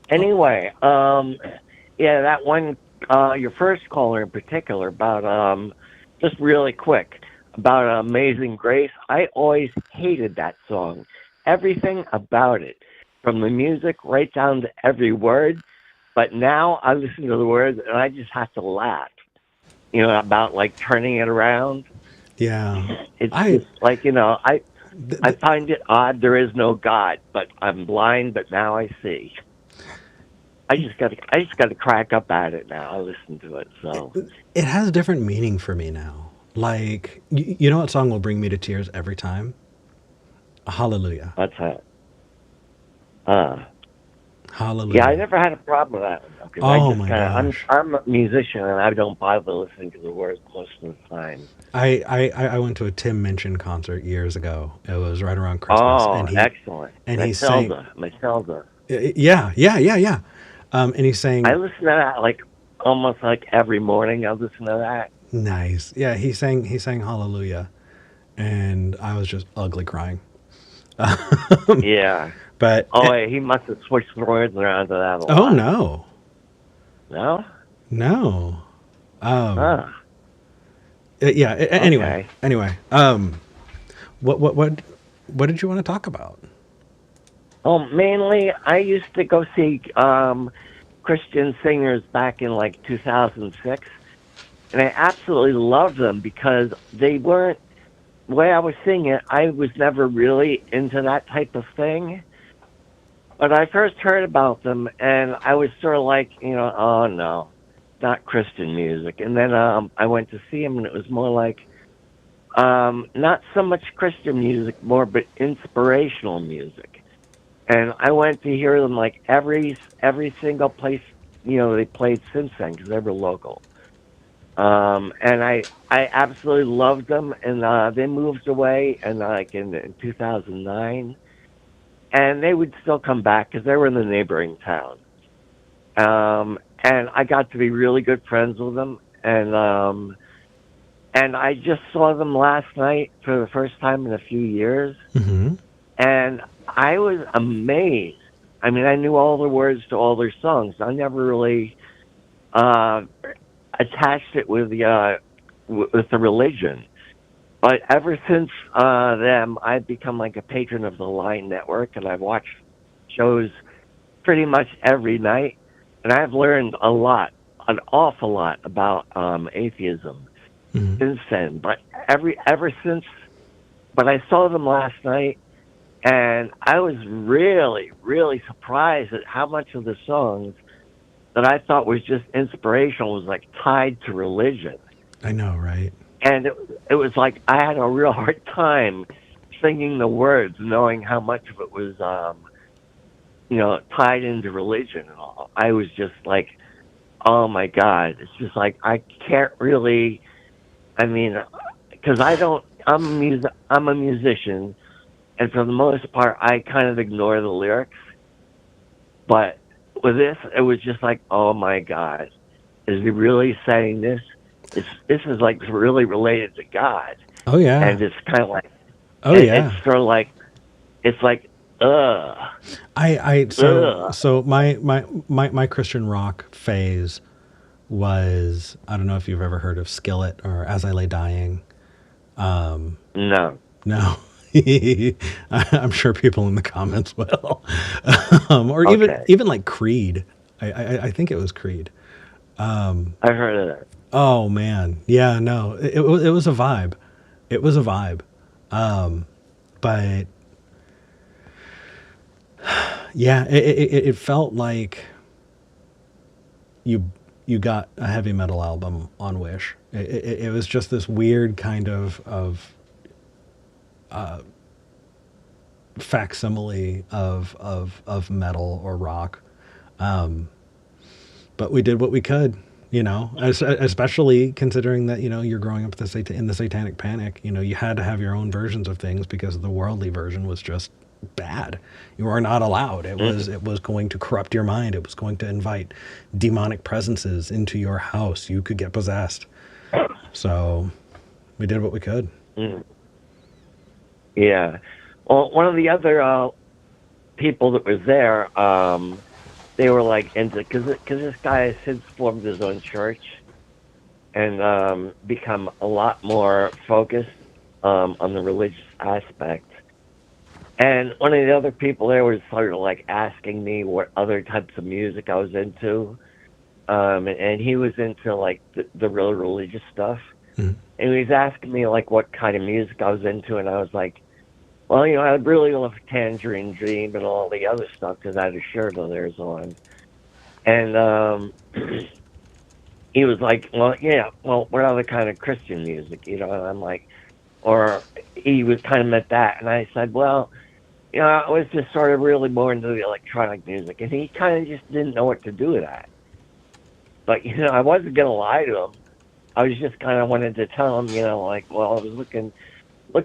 Anyway, yeah, that one, your first caller in particular about, just really quick, about Amazing Grace. I always hated that song. Everything about it, from the music right down to every word. But now I listen to the words and I just have to laugh, about like turning it around. Yeah. It's just like, I find it odd there is no God, but I'm blind, but now I see. I just got to crack up at it now. I listen to it, so It has a different meaning for me now. Like, you know what song will bring me to tears every time? Hallelujah. that's it. Hallelujah. Yeah, I never had a problem with that one. Because Oh my gosh. I'm a musician and I don't bother listening to the words most of the time. I went to a Tim Minchin concert years ago. It was right around Christmas, Oh, and excellent! he sang. Matilda. Yeah. And he sang. I listen to that like almost like every morning. I listen to that. Nice. Yeah, he sang Hallelujah, and I was just ugly crying. Yeah. But Oh, wait, he must have switched the words around to that a lot. oh no, No? Huh. Yeah. Okay. Anyway. What did you want to talk about? Oh, mainly, I used to go see Christian singers back in like 2006, and I absolutely loved them because they weren't, the way I was seeing it, I was never really into that type of thing. But I first heard about them, and I was sort of like, oh no, not Christian music. And then I went to see them, and it was more like, not so much Christian music, more but inspirational music. And I went to hear them like every single place, they played since then because they were local. And I absolutely loved them, and they moved away, and like in 2009. And they would still come back because they were in the neighboring town. And I got to be really good friends with them. And I just saw them last night for the first time in a few years. Mm-hmm. And I was amazed. I mean, I knew all the words to all their songs. I never really attached it with the religion. But ever since them, I've become like a patron of the Line Network, and I've watched shows pretty much every night, and I've learned an awful lot about atheism since then. But ever since, but I saw them last night, and I was really, really surprised at how much of the songs that I thought was just inspirational was like tied to religion. I know, right? And it was like I had a real hard time singing the words, knowing how much of it was, tied into religion and all. I was just like, oh my God. It's just like, I can't really, I mean, because I'm a musician, and for the most part, I kind of ignore the lyrics. But with this, it was just like, oh my God, is he really saying this? This is like really related to God. Oh yeah. And it's kind of like, Oh yeah. it's sort of like, it's like, ugh. So my Christian rock phase was, I don't know if you've ever heard of Skillet or As I Lay Dying. No. No. I'm sure people in the comments will. Or Okay. even like Creed. I think it was Creed. I've heard of that. Oh man. Yeah, no. It was a vibe. It was a vibe. But yeah, it felt like you got a heavy metal album on Wish. It was just this weird kind of facsimile of metal or rock. But we did what we could, especially considering that, you're growing up in the Satanic Panic. You had to have your own versions of things because the worldly version was just bad. You were not allowed. It was going to corrupt your mind. It was going to invite demonic presences into your house. You could get possessed. So we did what we could. Mm. Yeah. Well, one of the other people that was there, they were like into, because this guy has since formed his own church and become a lot more focused on the religious aspect. And one of the other people there was sort of like asking me what other types of music I was into. And he was into like the real religious stuff. Mm-hmm. And he was asking me like what kind of music I was into. And I was like, well, I really love Tangerine Dream and all the other stuff because I had a shirt of theirs on. And he was like, well, yeah, well, what other kind of Christian music? And I'm like, or he was kind of meant that. And I said, well, I was just sort of really more into the electronic music. And he kind of just didn't know what to do with that. But, I wasn't going to lie to him. I was just kind of wanted to tell him, I was looking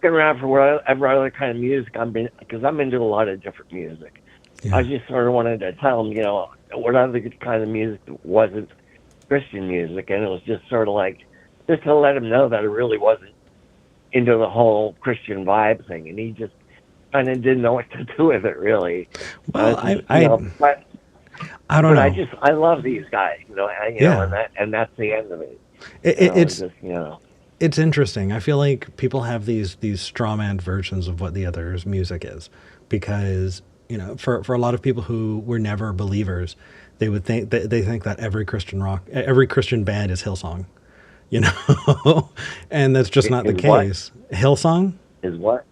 around for whatever other kind of music because I'm into a lot of different music. Yeah. I just sort of wanted to tell him, what other kind of music wasn't Christian music. And it was just sort of like, just to let him know that I really wasn't into the whole Christian vibe thing. And he just kind of didn't know what to do with it, really. Well, I don't know. I love these guys, and that's the end of it. It's interesting. I feel like people have these straw man versions of what the other's music is, because for a lot of people who were never believers, they would think they think that every Christian band is Hillsong, and that's just not the case. What? Hillsong is what?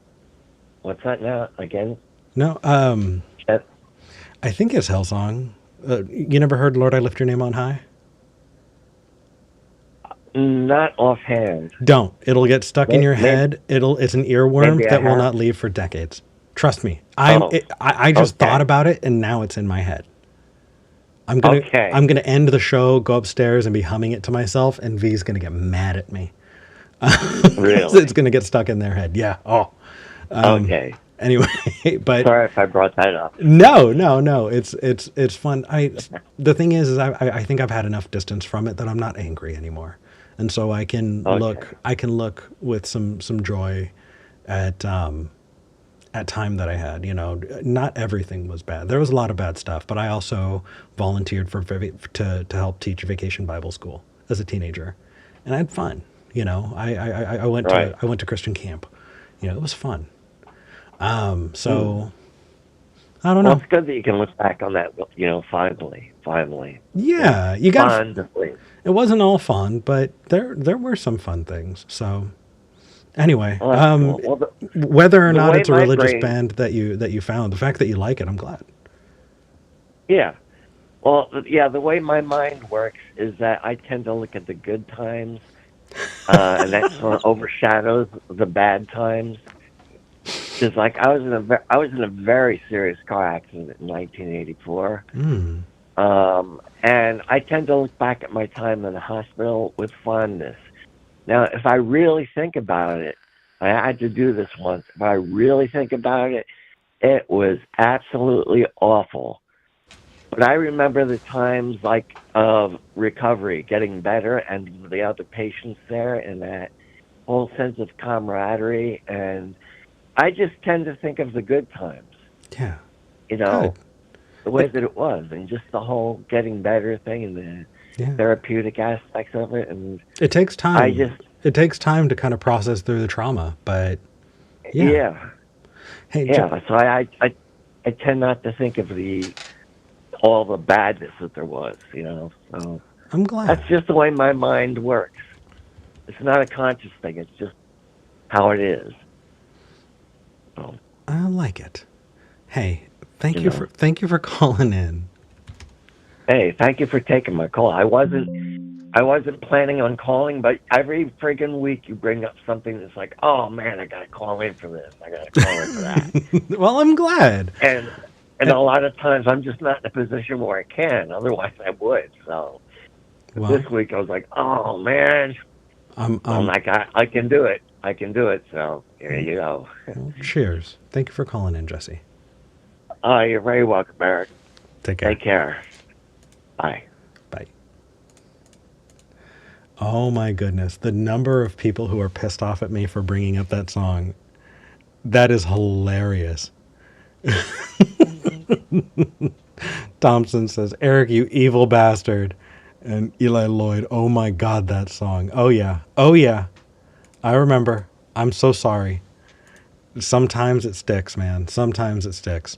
What's that now again? No, I think it's Hillsong. You never heard "Lord, I Lift Your Name on High"? Not offhand. Don't. It'll get stuck in your head. It's an earworm that will not leave for decades. Trust me. I just thought about it, and now it's in my head. I'm gonna end the show, go upstairs, and be humming it to myself, and V's gonna get mad at me. Really? It's gonna get stuck in their head. Yeah. Oh. Okay. Anyway, but sorry if I brought that up. No. It's fun. The thing is I think I've had enough distance from it that I'm not angry anymore, and so I can look with some joy at time that I had. Not everything was bad. There was a lot of bad stuff, but I also volunteered to help teach Vacation Bible School as a teenager, and I had fun. I went to Christian camp. It was fun. So I don't know. Well, it's good that you can look back on that, finally. Yeah, you got. It wasn't all fun, but there were some fun things. So anyway, whether or not it's a religious band that you found, the fact that you like it, I'm glad. Yeah. Well, yeah, the way my mind works is that I tend to look at the good times, and that sort of overshadows the bad times. is like I was in a very serious car accident in 1984. Mm. And I tend to look back at my time in the hospital with fondness. Now, if I really think about it, I had to do this once. If I really think about it, it was absolutely awful. But I remember the times like of recovery, getting better, and the other patients there, and that whole sense of camaraderie. And I just tend to think of the good times, Yeah. you Good. know, the way that it was, and just the whole getting better thing, and the Yeah. therapeutic aspects of it. And It takes time. I just, It takes time to kind of process through the trauma, but yeah. yeah. Hey, Yeah, so I tend not to think of all the badness that there was, you know. So I'm glad. that's just the way my mind works. It's not a conscious thing. It's just how it is. So, I like it. Hey, thank You you know. thank you for calling in. hey, thank you for taking my call. I wasn't planning on calling, but every friggin' week you bring up something that's like, oh man, I gotta call in for this. I gotta call in for that. Well, I'm glad. And a lot of times I'm just not in a position where I can. Otherwise, I would. So Well, this week I was like, oh man, I'm like, I can do it. I can do it. So here you go. well, cheers. Thank you for calling in, Jesse. You're very welcome, Eric. Take care. Take care. Bye. Bye. Oh my goodness. The number of people who are pissed off at me for bringing up that song. That is hilarious. Thompson says, Eric, you evil bastard. And Eli Lloyd, oh my God, that song. Oh yeah. Oh yeah. I remember. I'm so sorry. Sometimes it sticks, man. Sometimes it sticks.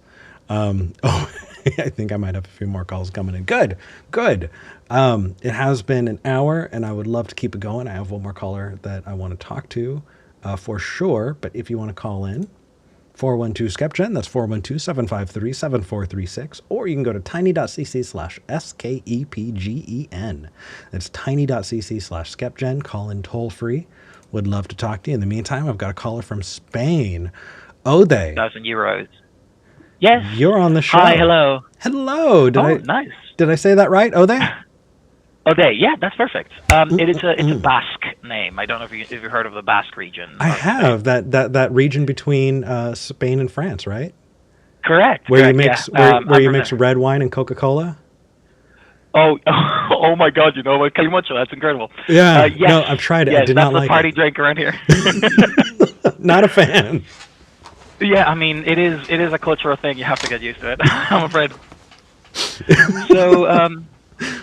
Oh, I think I might have a few more calls coming in. Good. Good. It has been an hour, and I would love to keep it going. I have one more caller that I want to talk to for sure. But if you want to call in, 412-SKEPGEN, that's 412-753-7436, or you can go to tiny.cc/SKEPGEN. That's tiny.cc/SKEPGEN. Call in toll free. Would love to talk to you. In the meantime, I've got a caller from Spain. Ode. 1,000 euros. Yes. You're on the show. Hi, hello. Hello. Nice. Did I say that right, Ode? Ode, yeah, that's perfect. It's a Basque name. I don't know if you've heard of the Basque region. I have that region between Spain and France, right? Correct. Where correct, you mix yeah. where you mix red wine and Coca-Cola. Oh, oh my God! You know what, Calimocho? That's incredible. Yeah. Yes, No, I've tried it. Yes, I did that's not like the party it. drink around here. Not a fan. Yeah, I mean, it is a cultural thing. You have to get used to it. I'm afraid. So,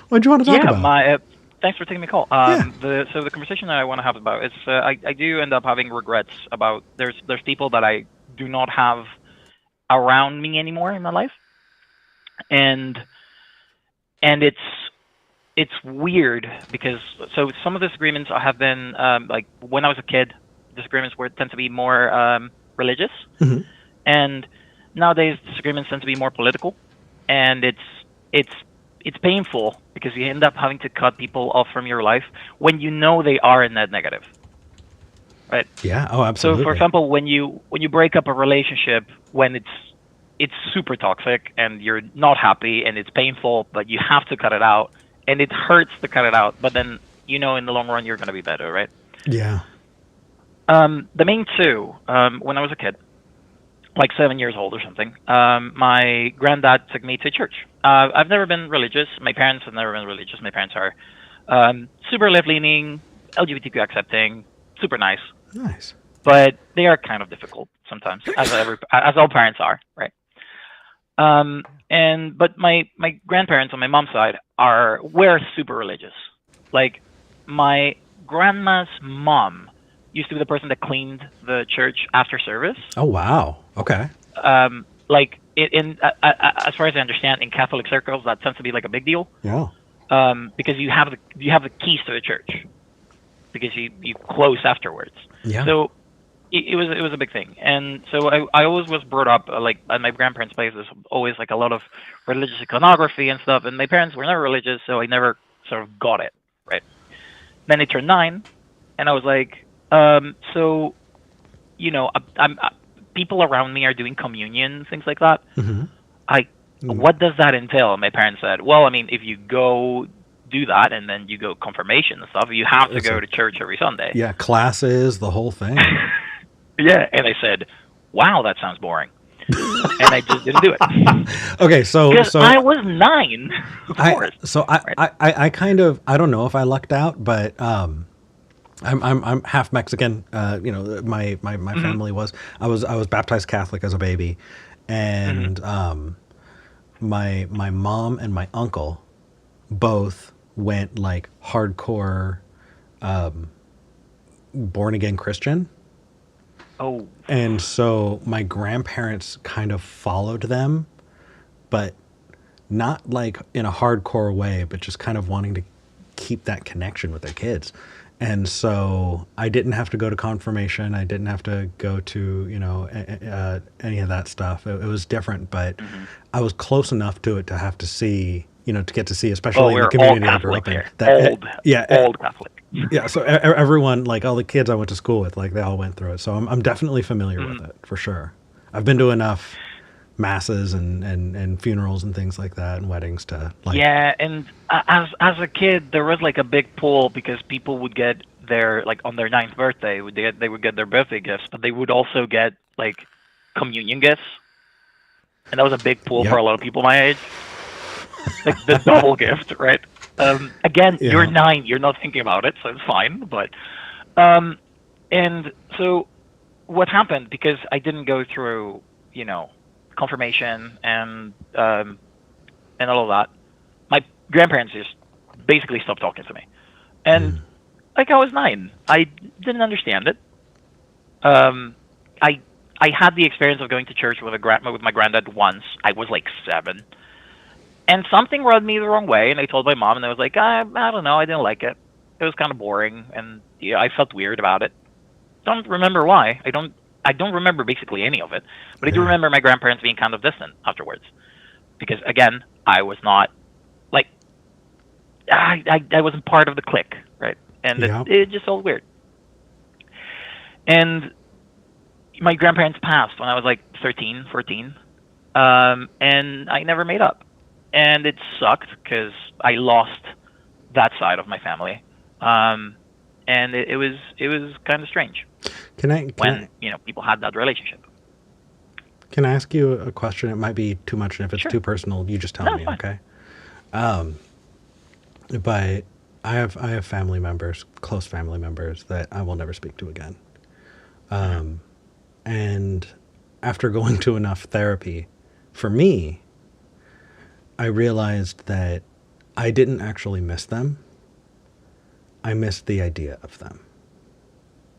What do you want to talk about? Thanks for taking the call. Yeah. The conversation that I want to have about is I do end up having regrets about there's people that I do not have around me anymore in my life, and it's weird because some of the disagreements have been like when I was a kid, disagreements tend to be more religious, Mhm. and nowadays disagreements tend to be more political, and it's painful because you end up having to cut people off from your life when you know they are in that negative, right? Yeah. Oh, absolutely. So, for example, when you break up a relationship when it's super toxic and you're not happy and it's painful, but you have to cut it out, and it hurts to cut it out, but then in the long run you're going to be better, right? Yeah. The main two, when I was a kid, like 7 years old or something, my granddad took me to church. I've never been religious. My parents have never been religious. My parents are super left-leaning, LGBTQ accepting, super nice. Nice. But they are kind of difficult sometimes, as all parents are, right? But my grandparents on my mom's side were super religious. Like my grandma's mom used to be the person that cleaned the church after service. Oh wow. Okay. Like as far as I understand, in Catholic circles, that tends to be like a big deal. Yeah. Because you have the keys to the church, because you close afterwards. Yeah. So it was a big thing, and so I always was brought up like at my grandparents' place. There's always like a lot of religious iconography and stuff, and my parents were never religious, so I never sort of got it right. Then I turned 9, and I was like, so, I'm people around me are doing communion, things like that. Mm-hmm. What does that entail? My parents said, well, I mean, if you go do that and then you go confirmation and stuff, you have to go to church every Sunday. Yeah, classes, the whole thing. Yeah, and I said, wow, that sounds boring. And I just didn't do it. Okay, so I was 9, of course. I kind of, I don't know if I lucked out, but I'm half Mexican. You know, my family was. I was baptized Catholic as a baby, and my mom and my uncle both went like hardcore born again Christian. Oh. And so my grandparents kind of followed them, but not like in a hardcore way, but just kind of wanting to keep that connection with their kids. And so I didn't have to go to confirmation. I didn't have to go to, you know, any of that stuff. It was different, but I was close enough to it to have to see, you know, to get to see, especially in the community I grew up in. Old Catholic. Yeah, so everyone, like all the kids I went to school with, like they all went through it. So I'm definitely familiar with it, for sure. I've been to enough masses and funerals and things like that and weddings to like. Yeah, and as a kid, there was like a big pull because people would get their, like on their 9th birthday, they would get their birthday gifts, but they would also get like communion gifts. And that was a big pull for a lot of people my age. Like the double gift, right? Again, you're 9, you're not thinking about it, so it's fine. But, and so what happened, because I didn't go through, you know, confirmation and all of that, my grandparents just basically stopped talking to me. And like I was 9, I didn't understand it. I had the experience of going to church with my granddad once. I was like 7. And something rubbed me the wrong way, and I told my mom, and I was like, I don't know, I didn't like it. It was kind of boring, and yeah, I felt weird about it. Don't remember why. I don't remember basically any of it, but I do remember my grandparents being kind of distant afterwards, because again, I was not like I wasn't part of the clique, right? And it just felt weird. And my grandparents passed when I was like 13, 14, and I never made up. And it sucked because I lost that side of my family, and it was kind of strange. When you know people had that relationship. Can I ask you a question? It might be too much, and if it's too personal, you just tell me, okay? But I have family members, close family members that I will never speak to again. And after going to enough therapy, for me, I realized that I didn't actually miss them. I missed the idea of them.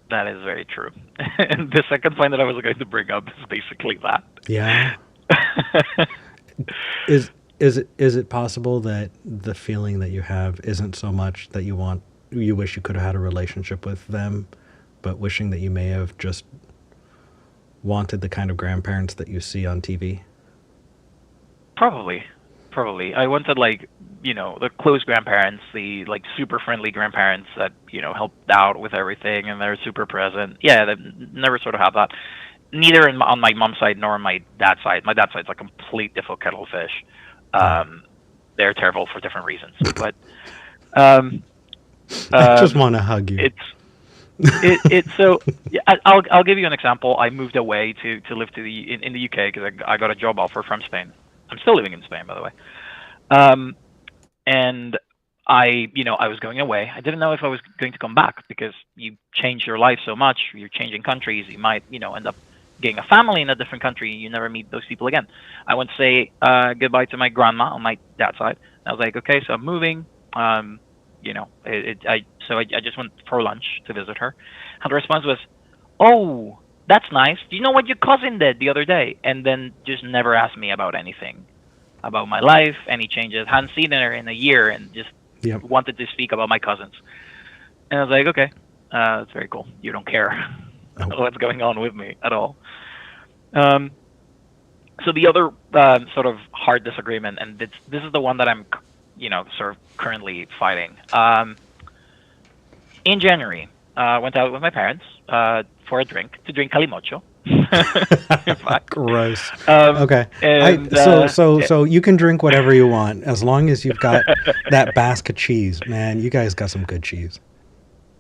That is very true. And the second point that I was going to bring up is basically that. Yeah. Is it possible that the feeling that you have isn't so much that you wish you could have had a relationship with them, but wishing that you may have just wanted the kind of grandparents that you see on TV? Probably. I wanted, like, you know, the close grandparents, the, like, super friendly grandparents that, you know, helped out with everything and they're super present. Yeah, they never sort of had that. Neither on my mom's side nor on my dad's side. My dad's side's a complete different kettle of fish. They're terrible for different reasons. But I just want to hug you. So yeah, I'll give you an example. I moved away to live in the UK because I got a job offer from Spain. I'm still living in Spain, by the way. And I was going away. I didn't know if I was going to come back because you change your life so much. You're changing countries. You might, end up getting a family in a different country. You never meet those people again. I went to say goodbye to my grandma on my dad's side. I was like, okay, so I'm moving. I just went for lunch to visit her. And the response was, "Oh, that's nice. Do you know what your cousin did the other day?" And then just never asked me about anything, about my life, any changes. Hadn't seen her in a year, and just wanted to speak about my cousins. And I was like, okay, that's very cool. You don't care what's going on with me at all. So the other sort of hard disagreement, and this is the one that I'm, sort of currently fighting. In January, went out with my parents for a drink, to drink calimocho. In fact. Gross. Um, Okay. and So you can drink whatever you want as long as you've got that basket cheese, man. You guys got some good cheese.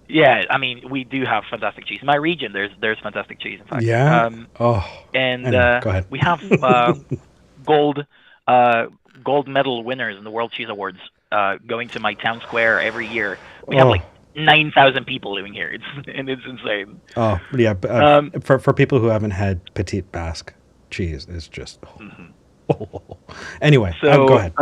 yeah, I mean, we do have fantastic cheese. In my region, there's fantastic cheese, in fact. Yeah. Oh. And Anyway, go ahead. we have gold uh, gold medal winners in the World Cheese Awards going to my town square every year. We have Oh. like 9,000 people living here. It's insane. Oh yeah. For people who haven't had Petite Basque cheese, it's just. Anyway, So go ahead.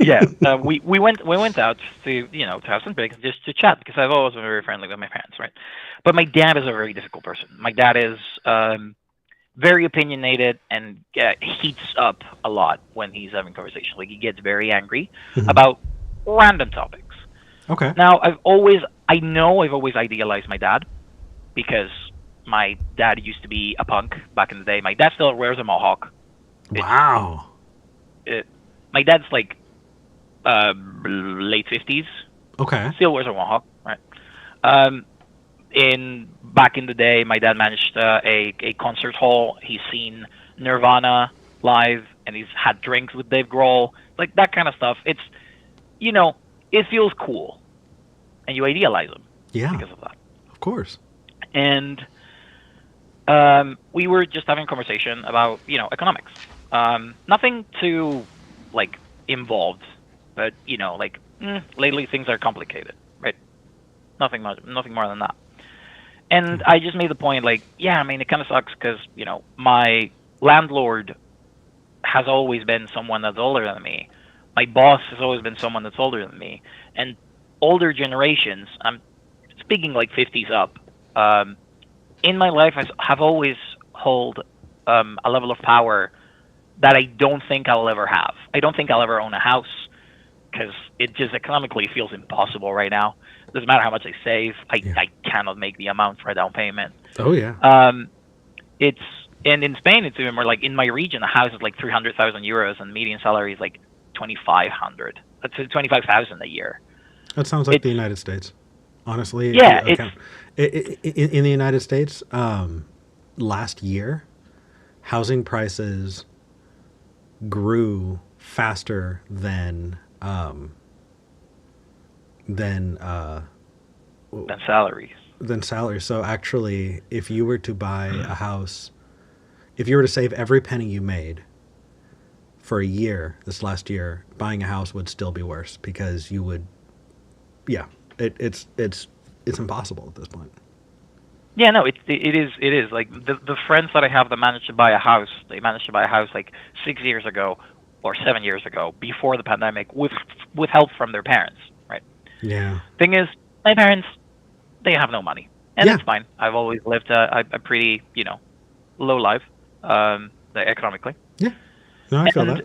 yeah, we went out to to have some drinks just to chat because I've always been very friendly with my parents, right? But my dad is a very difficult person. My dad is very opinionated and heats up a lot when he's having conversations. Like he gets very angry about random topics. Okay. Now I've always idealized my dad because my dad used to be a punk back in the day. My dad still wears a mohawk. Wow. My dad's like late 50s. Okay. Still wears a mohawk, right? Back in the day, my dad managed a concert hall. He's seen Nirvana live, and he's had drinks with Dave Grohl, like that kind of stuff. It's it feels cool, and you idealize him because of that. Of course. And we were just having a conversation about economics. Nothing too like involved, but lately things are complicated, right? Nothing more than that. And I just made the point, like, yeah, I mean, it kind of sucks because my landlord has always been someone that's older than me. My boss has always been someone that's older than me, and older generations. I'm speaking like 50s up. In my life, I have always hold a level of power that I don't think I'll ever have. I don't think I'll ever own a house because it just economically feels impossible right now. Doesn't matter how much I save, I cannot make the amount for a down payment. Oh yeah. And in Spain it's even more like in my region a house is like 300,000 euros and median salary is like 2,500. That's 25,000 a year. That sounds like the United States, honestly. Yeah, in the United States, last year, housing prices grew faster than salaries. Than salaries. So actually, if you were to buy a house, if you were to save every penny you made for a year, this last year, buying a house would still be worse because you would, it's impossible at this point. Yeah, no, it is like the friends that I have that managed to buy a house. They managed to buy a house like 6 years ago or 7 years ago before the pandemic with help from their parents, right? Yeah. Thing is, my parents, they have no money, and it's fine. I've always lived a pretty low life economically. Yeah. No, I feel that.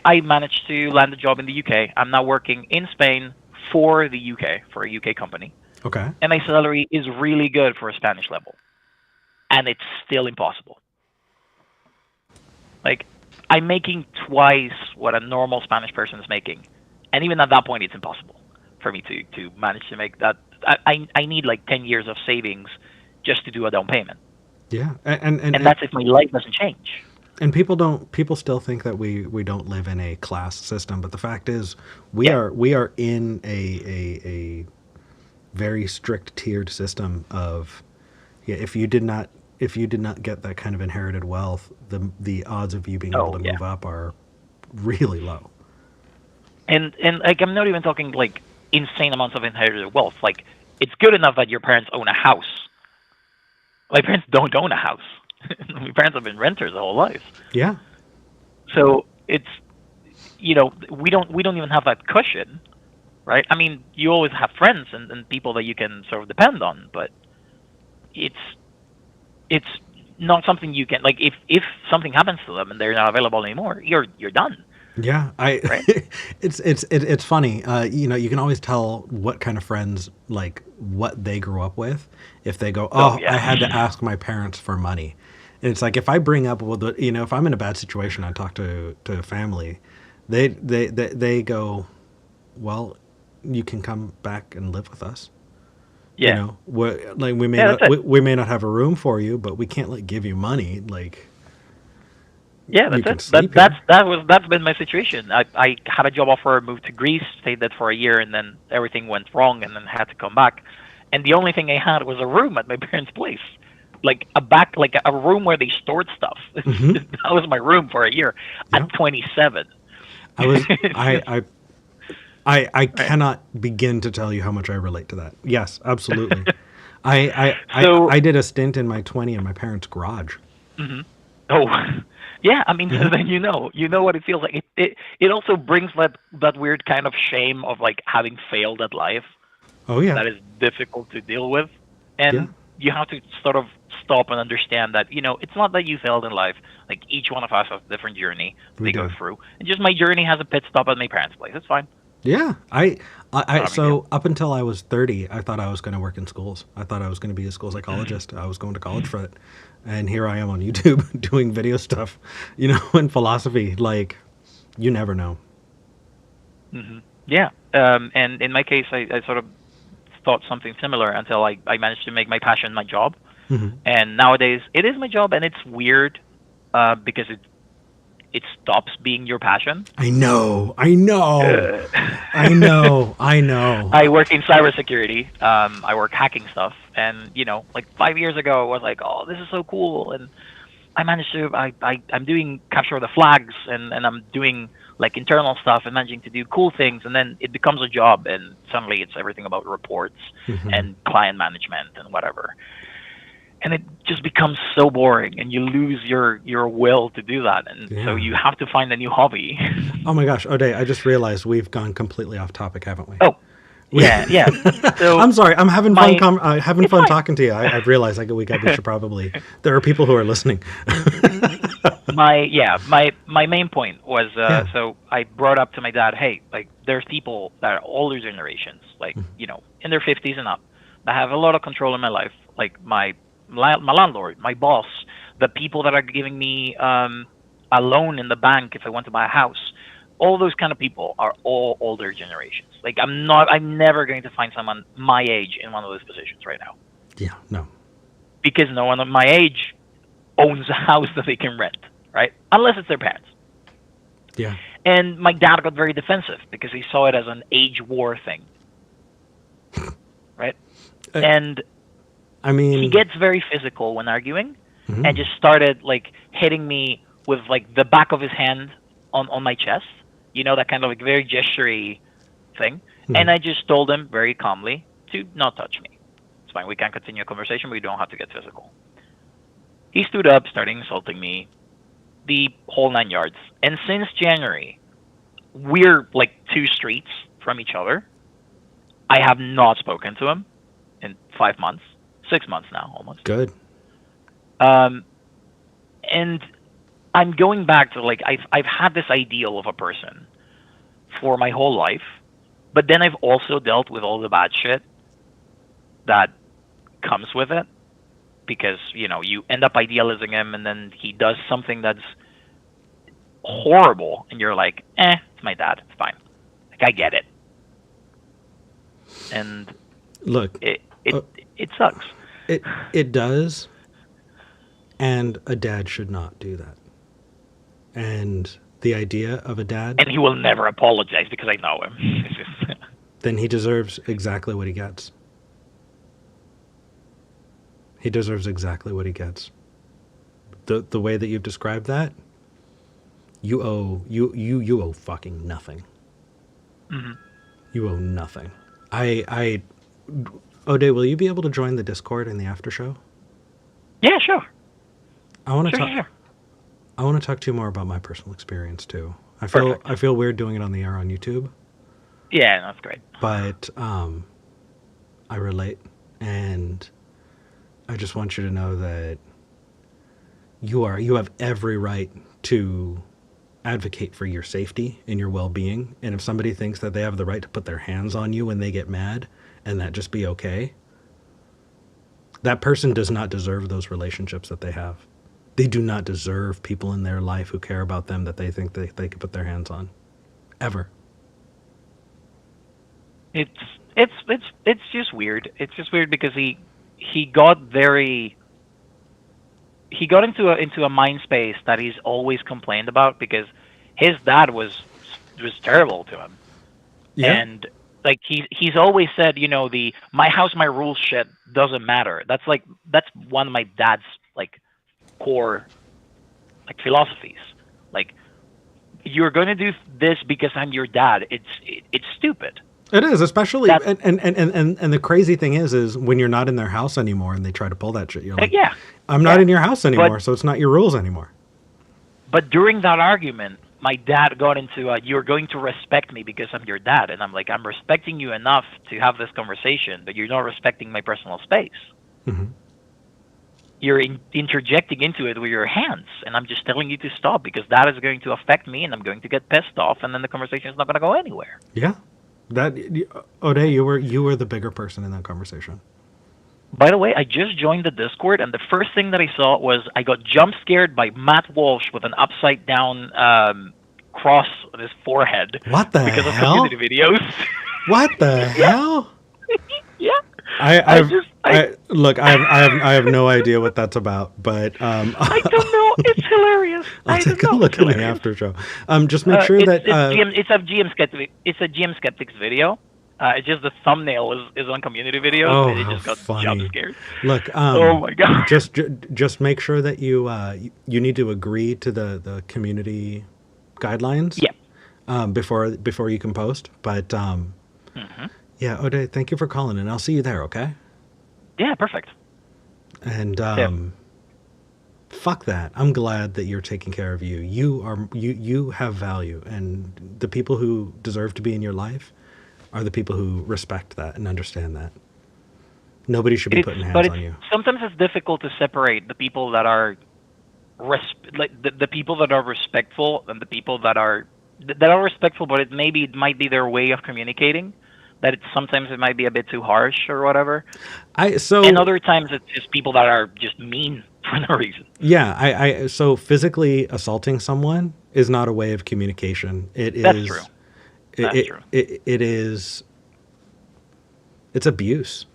I managed to land a job in the UK. I'm now working in Spain for the UK, for a UK company. Okay. And my salary is really good for a Spanish level. And it's still impossible. Like, I'm making twice what a normal Spanish person is making. And even at that point, it's impossible for me to manage to make that. I need like 10 years of savings just to do a down payment. Yeah. And that's if my life doesn't change. And people still think that we don't live in a class system, but the fact is we are in a very strict tiered system of if you did not get that kind of inherited wealth, the odds of you being able to move up are really low. And like I'm not even talking like insane amounts of inherited wealth. Like it's good enough that your parents own a house. My parents don't own a house. My parents have been renters their whole life. Yeah. So it's we don't even have that cushion, right? I mean, you always have friends and people that you can sort of depend on, but it's not something you can like if something happens to them and they're not available anymore, you're done. Yeah, right? it's funny. You can always tell what kind of friends, like what they grew up with, if they go, I had to ask my parents for money. And it's like if I bring up, if I'm in a bad situation, I talk to family, they go, well, you can come back and live with us. You Yeah. know, like we may Yeah, not that's it. we may not have a room for you, but we can't like give you money. Like Yeah, you that's can it. sleep here. That's been my situation. I had a job offer, moved to Greece, stayed there for a year, and then everything went wrong, and then had to come back. And the only thing I had was a room at my parents' place, like a room where they stored stuff. Hmm. That was my room for a year Yeah, at 27. I was It's just I right. cannot begin to tell you how much I relate to that. Yes, absolutely. So, I did a stint in my 20 in my parents' garage. mhm. Oh, yeah. I mean, Hmm. then you know what it feels like. It also brings that weird kind of shame of like having failed at life Oh yeah, that is difficult to deal with, yeah, and you have to sort of stop and understand that it's not that you failed in life. Like each one of us has a different journey we they go do. through, and just my journey has a pit stop at my parents' place. It's fine. Yeah, Not a big deal. so up until I was 30, I thought I was going to work in schools. I thought I was going to be a school Hmm. psychologist. I was going to college for it. And here I am on YouTube doing video stuff, in philosophy. Like, you never know. Hmm. Yeah. And in my case, I sort of thought something similar until I managed to make my passion my job. Hmm. And nowadays, it is my job, and it's weird because it stops being your passion. I know. I know. Uh, I know. I know. I work in cybersecurity. I work hacking stuff, and like 5 years ago, I was like, "Oh, this is so cool!" And I managed to. I'm doing capture the flags, and I'm doing like internal stuff and managing to do cool things, and then it becomes a job, and suddenly it's everything about reports Hmm. and client management and whatever. And it just becomes so boring, and you lose your will to do that, and so Yeah. you have to find a new hobby. Oh my gosh, O'Day, I just realized we've gone completely off topic, haven't we? Oh, We, yeah, yeah. So I'm sorry. I'm having fun. my Having it's fun fine. talking to you. I've realized we should probably. There are people who are listening. My main point was Yeah. so I brought up to my dad, hey, like there's people that are older generations, like in their 50s and up, that have a lot of control in my life, like my landlord, my boss, the people that are giving me a loan in the bank if I want to buy a house. All those kind of people are all older generations. Like I'm never going to find someone my age in one of those positions right now Yeah. No. because no one of my age owns a house that they can rent, right? Unless it's their parents. Yeah. And my dad got very defensive because he saw it as an age war thing, right? Uh, And I he mean. gets very physical when arguing and Mhm. just started like hitting me with like the back of his hand on my chest, that kind of like very gestury thing. And Mhm. I just told him very calmly to not touch me. It's fine. We can continue a conversation. We don't have to get physical. He stood up, starting insulting me, the whole 9 yards. And since January, we're like 2 streets from each other. I have not spoken to him in 5 months, 6 months now, almost. Good. Um, and I'm going back to like I've had this ideal of a person for my whole life, but then I've also dealt with all the bad shit that comes with it because you end up idealizing him, and then he does something that's horrible, and you're like, it's my dad, it's fine. Like I get it, and Look, it it uh, it sucks. it does, and a dad should not do that. And the idea of a dad, And he will never apologize because I know him. It's just- then he deserves exactly what he gets. He deserves exactly what he gets. The way that you've described that, you owe fucking nothing. Mhm. You owe nothing. I O'Day, will you be able to join the Discord in the after show? Yeah, sure, I want to sure, talk. sure, sure. I want to talk to you more about my personal experience too. Perfect. I feel weird doing it on the air on YouTube, Yeah, that's great. but I relate, and I just want you to know that you have every right to advocate for your safety and your well-being. And if somebody thinks that they have the right to put their hands on you when they get mad and that just be okay, that person does not deserve those relationships that they have. They do not deserve people in their life who care about them that they think they could put their hands on. Ever. It's it's just weird. It's just weird because he got very he got into a mind space that he's always complained about because his dad was terrible to him. Yeah. And like he's always said, the my house my rules shit doesn't matter. That's one of my dad's like core like philosophies. Like you're going to do this because I'm your dad. It's stupid. It is, especially, That and the crazy thing is when you're not in their house anymore and they try to pull that shit, you're like, yeah. I'm not Yeah. in your house anymore, But so it's not your rules anymore. but during that argument, my dad got into you're going to respect me because I'm your dad, and I'm like, I'm respecting you enough to have this conversation, but you're not respecting my personal space. Hmm. You're interjecting into it with your hands, and I'm just telling you to stop because that is going to affect me, and I'm going to get pissed off, and then the conversation is not going to go anywhere. Yeah, that O'Day, you were the bigger person in that conversation. By the way, I just joined the Discord, and the first thing that I saw was I got jump scared by Matt Walsh with an upside down cross on his forehead. What the because hell? of community videos. What the hell? Yeah. Look, I have no idea what that's about, but I don't know. It's hilarious. I'll I take don't a know. look It's in the hilarious. after show. Just make sure that It's a GM Skeptics video. It's just the thumbnail is on community videos, Oh, and it how just got funny. jump scared. look. Oh my god. Just make sure that you need to agree to the community guidelines. Yeah. Before you can post. But yeah, O'Day, thank you for calling, and I'll see you there. Okay. Yeah. Perfect. And fuck that. I'm glad that you're taking care of you. You have value, and the people who deserve to be in your life are the people who respect that and understand that. Nobody should be putting hands on you. Sometimes it's difficult to separate the people that are the people that are respectful and the people that are respectful, but it might be their way of communicating. That sometimes it might be a bit too harsh or whatever. And other times it's just people that are just mean for no reason. Yeah, so physically assaulting someone is not a way of communication. That's true. That's true. It's abuse.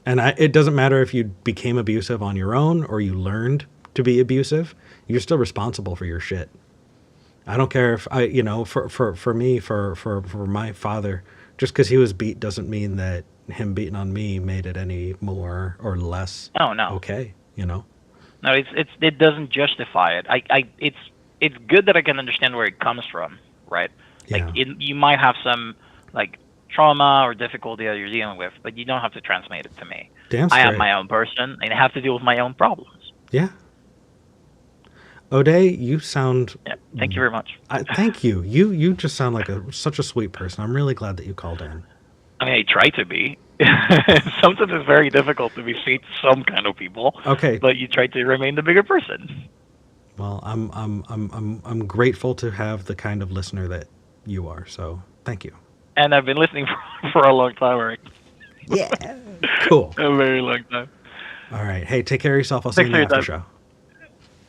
And it doesn't matter if you became abusive on your own or you learned to be abusive. You're still responsible for your shit. I don't care if for me, for my father, just because he was beat doesn't mean that him beating on me made it any more or less. Oh no. Okay, No, it doesn't justify it. It's good that I can understand where it comes from, right? Yeah. Like you might have some like trauma or difficulty that you're dealing with, but you don't have to transmit it to me. Damn I am straight. my own person, and I have to deal with my own problems. Yeah. O'Day, you sound. Yeah. Thank you very much. Thank you. You just sound like such a sweet person. I'm really glad that you called in. I mean, I try to be. Sometimes it's very difficult to be sweet to some kind of people. Okay. But you try to remain the bigger person. Well, I'm grateful to have the kind of listener that you are. So thank you. And I've been listening for a long time, Eric. Yeah. Cool. A very long time. All right. Hey, take care of yourself. I'll see you in the after show.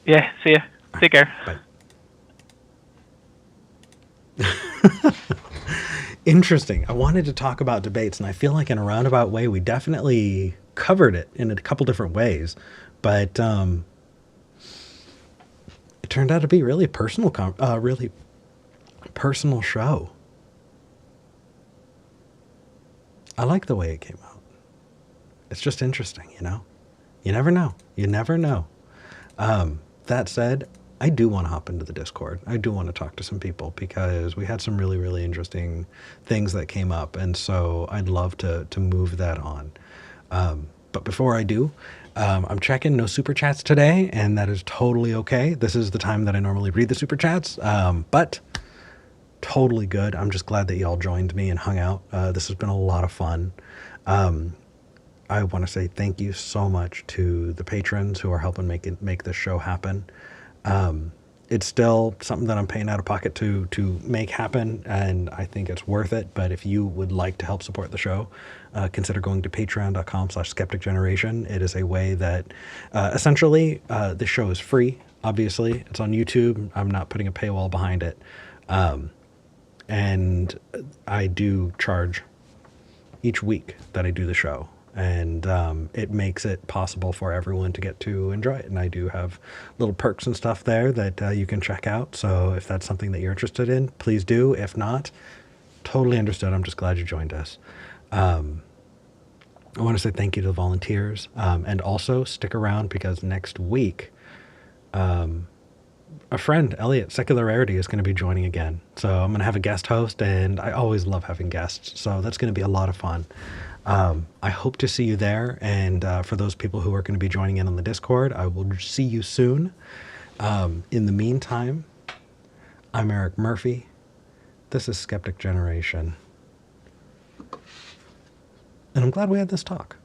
Yeah. See ya. Take care. Bye. Interesting. I wanted to talk about debates, and I feel like in a roundabout way, we definitely covered it in a couple different ways, but it turned out to be really personal show. I like the way it came out. It's just interesting, You never know. You never know. That said, I do want to hop into the Discord. I do want to talk to some people because we had some really, really interesting things that came up. And so I'd love to move that on. But before I do, I'm checking no super chats today, and that is totally okay. This is the time that I normally read the super chats, but totally good. I'm just glad that y'all joined me and hung out. This has been a lot of fun. I want to say thank you so much to the patrons who are helping make this show happen. It's still something that I'm paying out of pocket to make happen, and I think it's worth it. But if you would like to help support the show, consider going to patreon.com/Skeptic Generation. It is a way that essentially the show is free. Obviously, it's on YouTube. I'm not putting a paywall behind it. And I do charge each week that I do the show. And it makes it possible for everyone to get to enjoy it. And I do have little perks and stuff there that you can check out. So if that's something that you're interested in, please do. If not, totally understood. I'm just glad you joined us. I want to say thank you to the volunteers. And also stick around because next week, a friend, Elliot, Secular Rarity, is going to be joining again. So I'm going to have a guest host, and I always love having guests. So that's going to be a lot of fun. I hope to see you there. And for those people who are going to be joining in on the Discord, I will see you soon. In the meantime, I'm Eric Murphy. This is Skeptic Generation. And I'm glad we had this talk.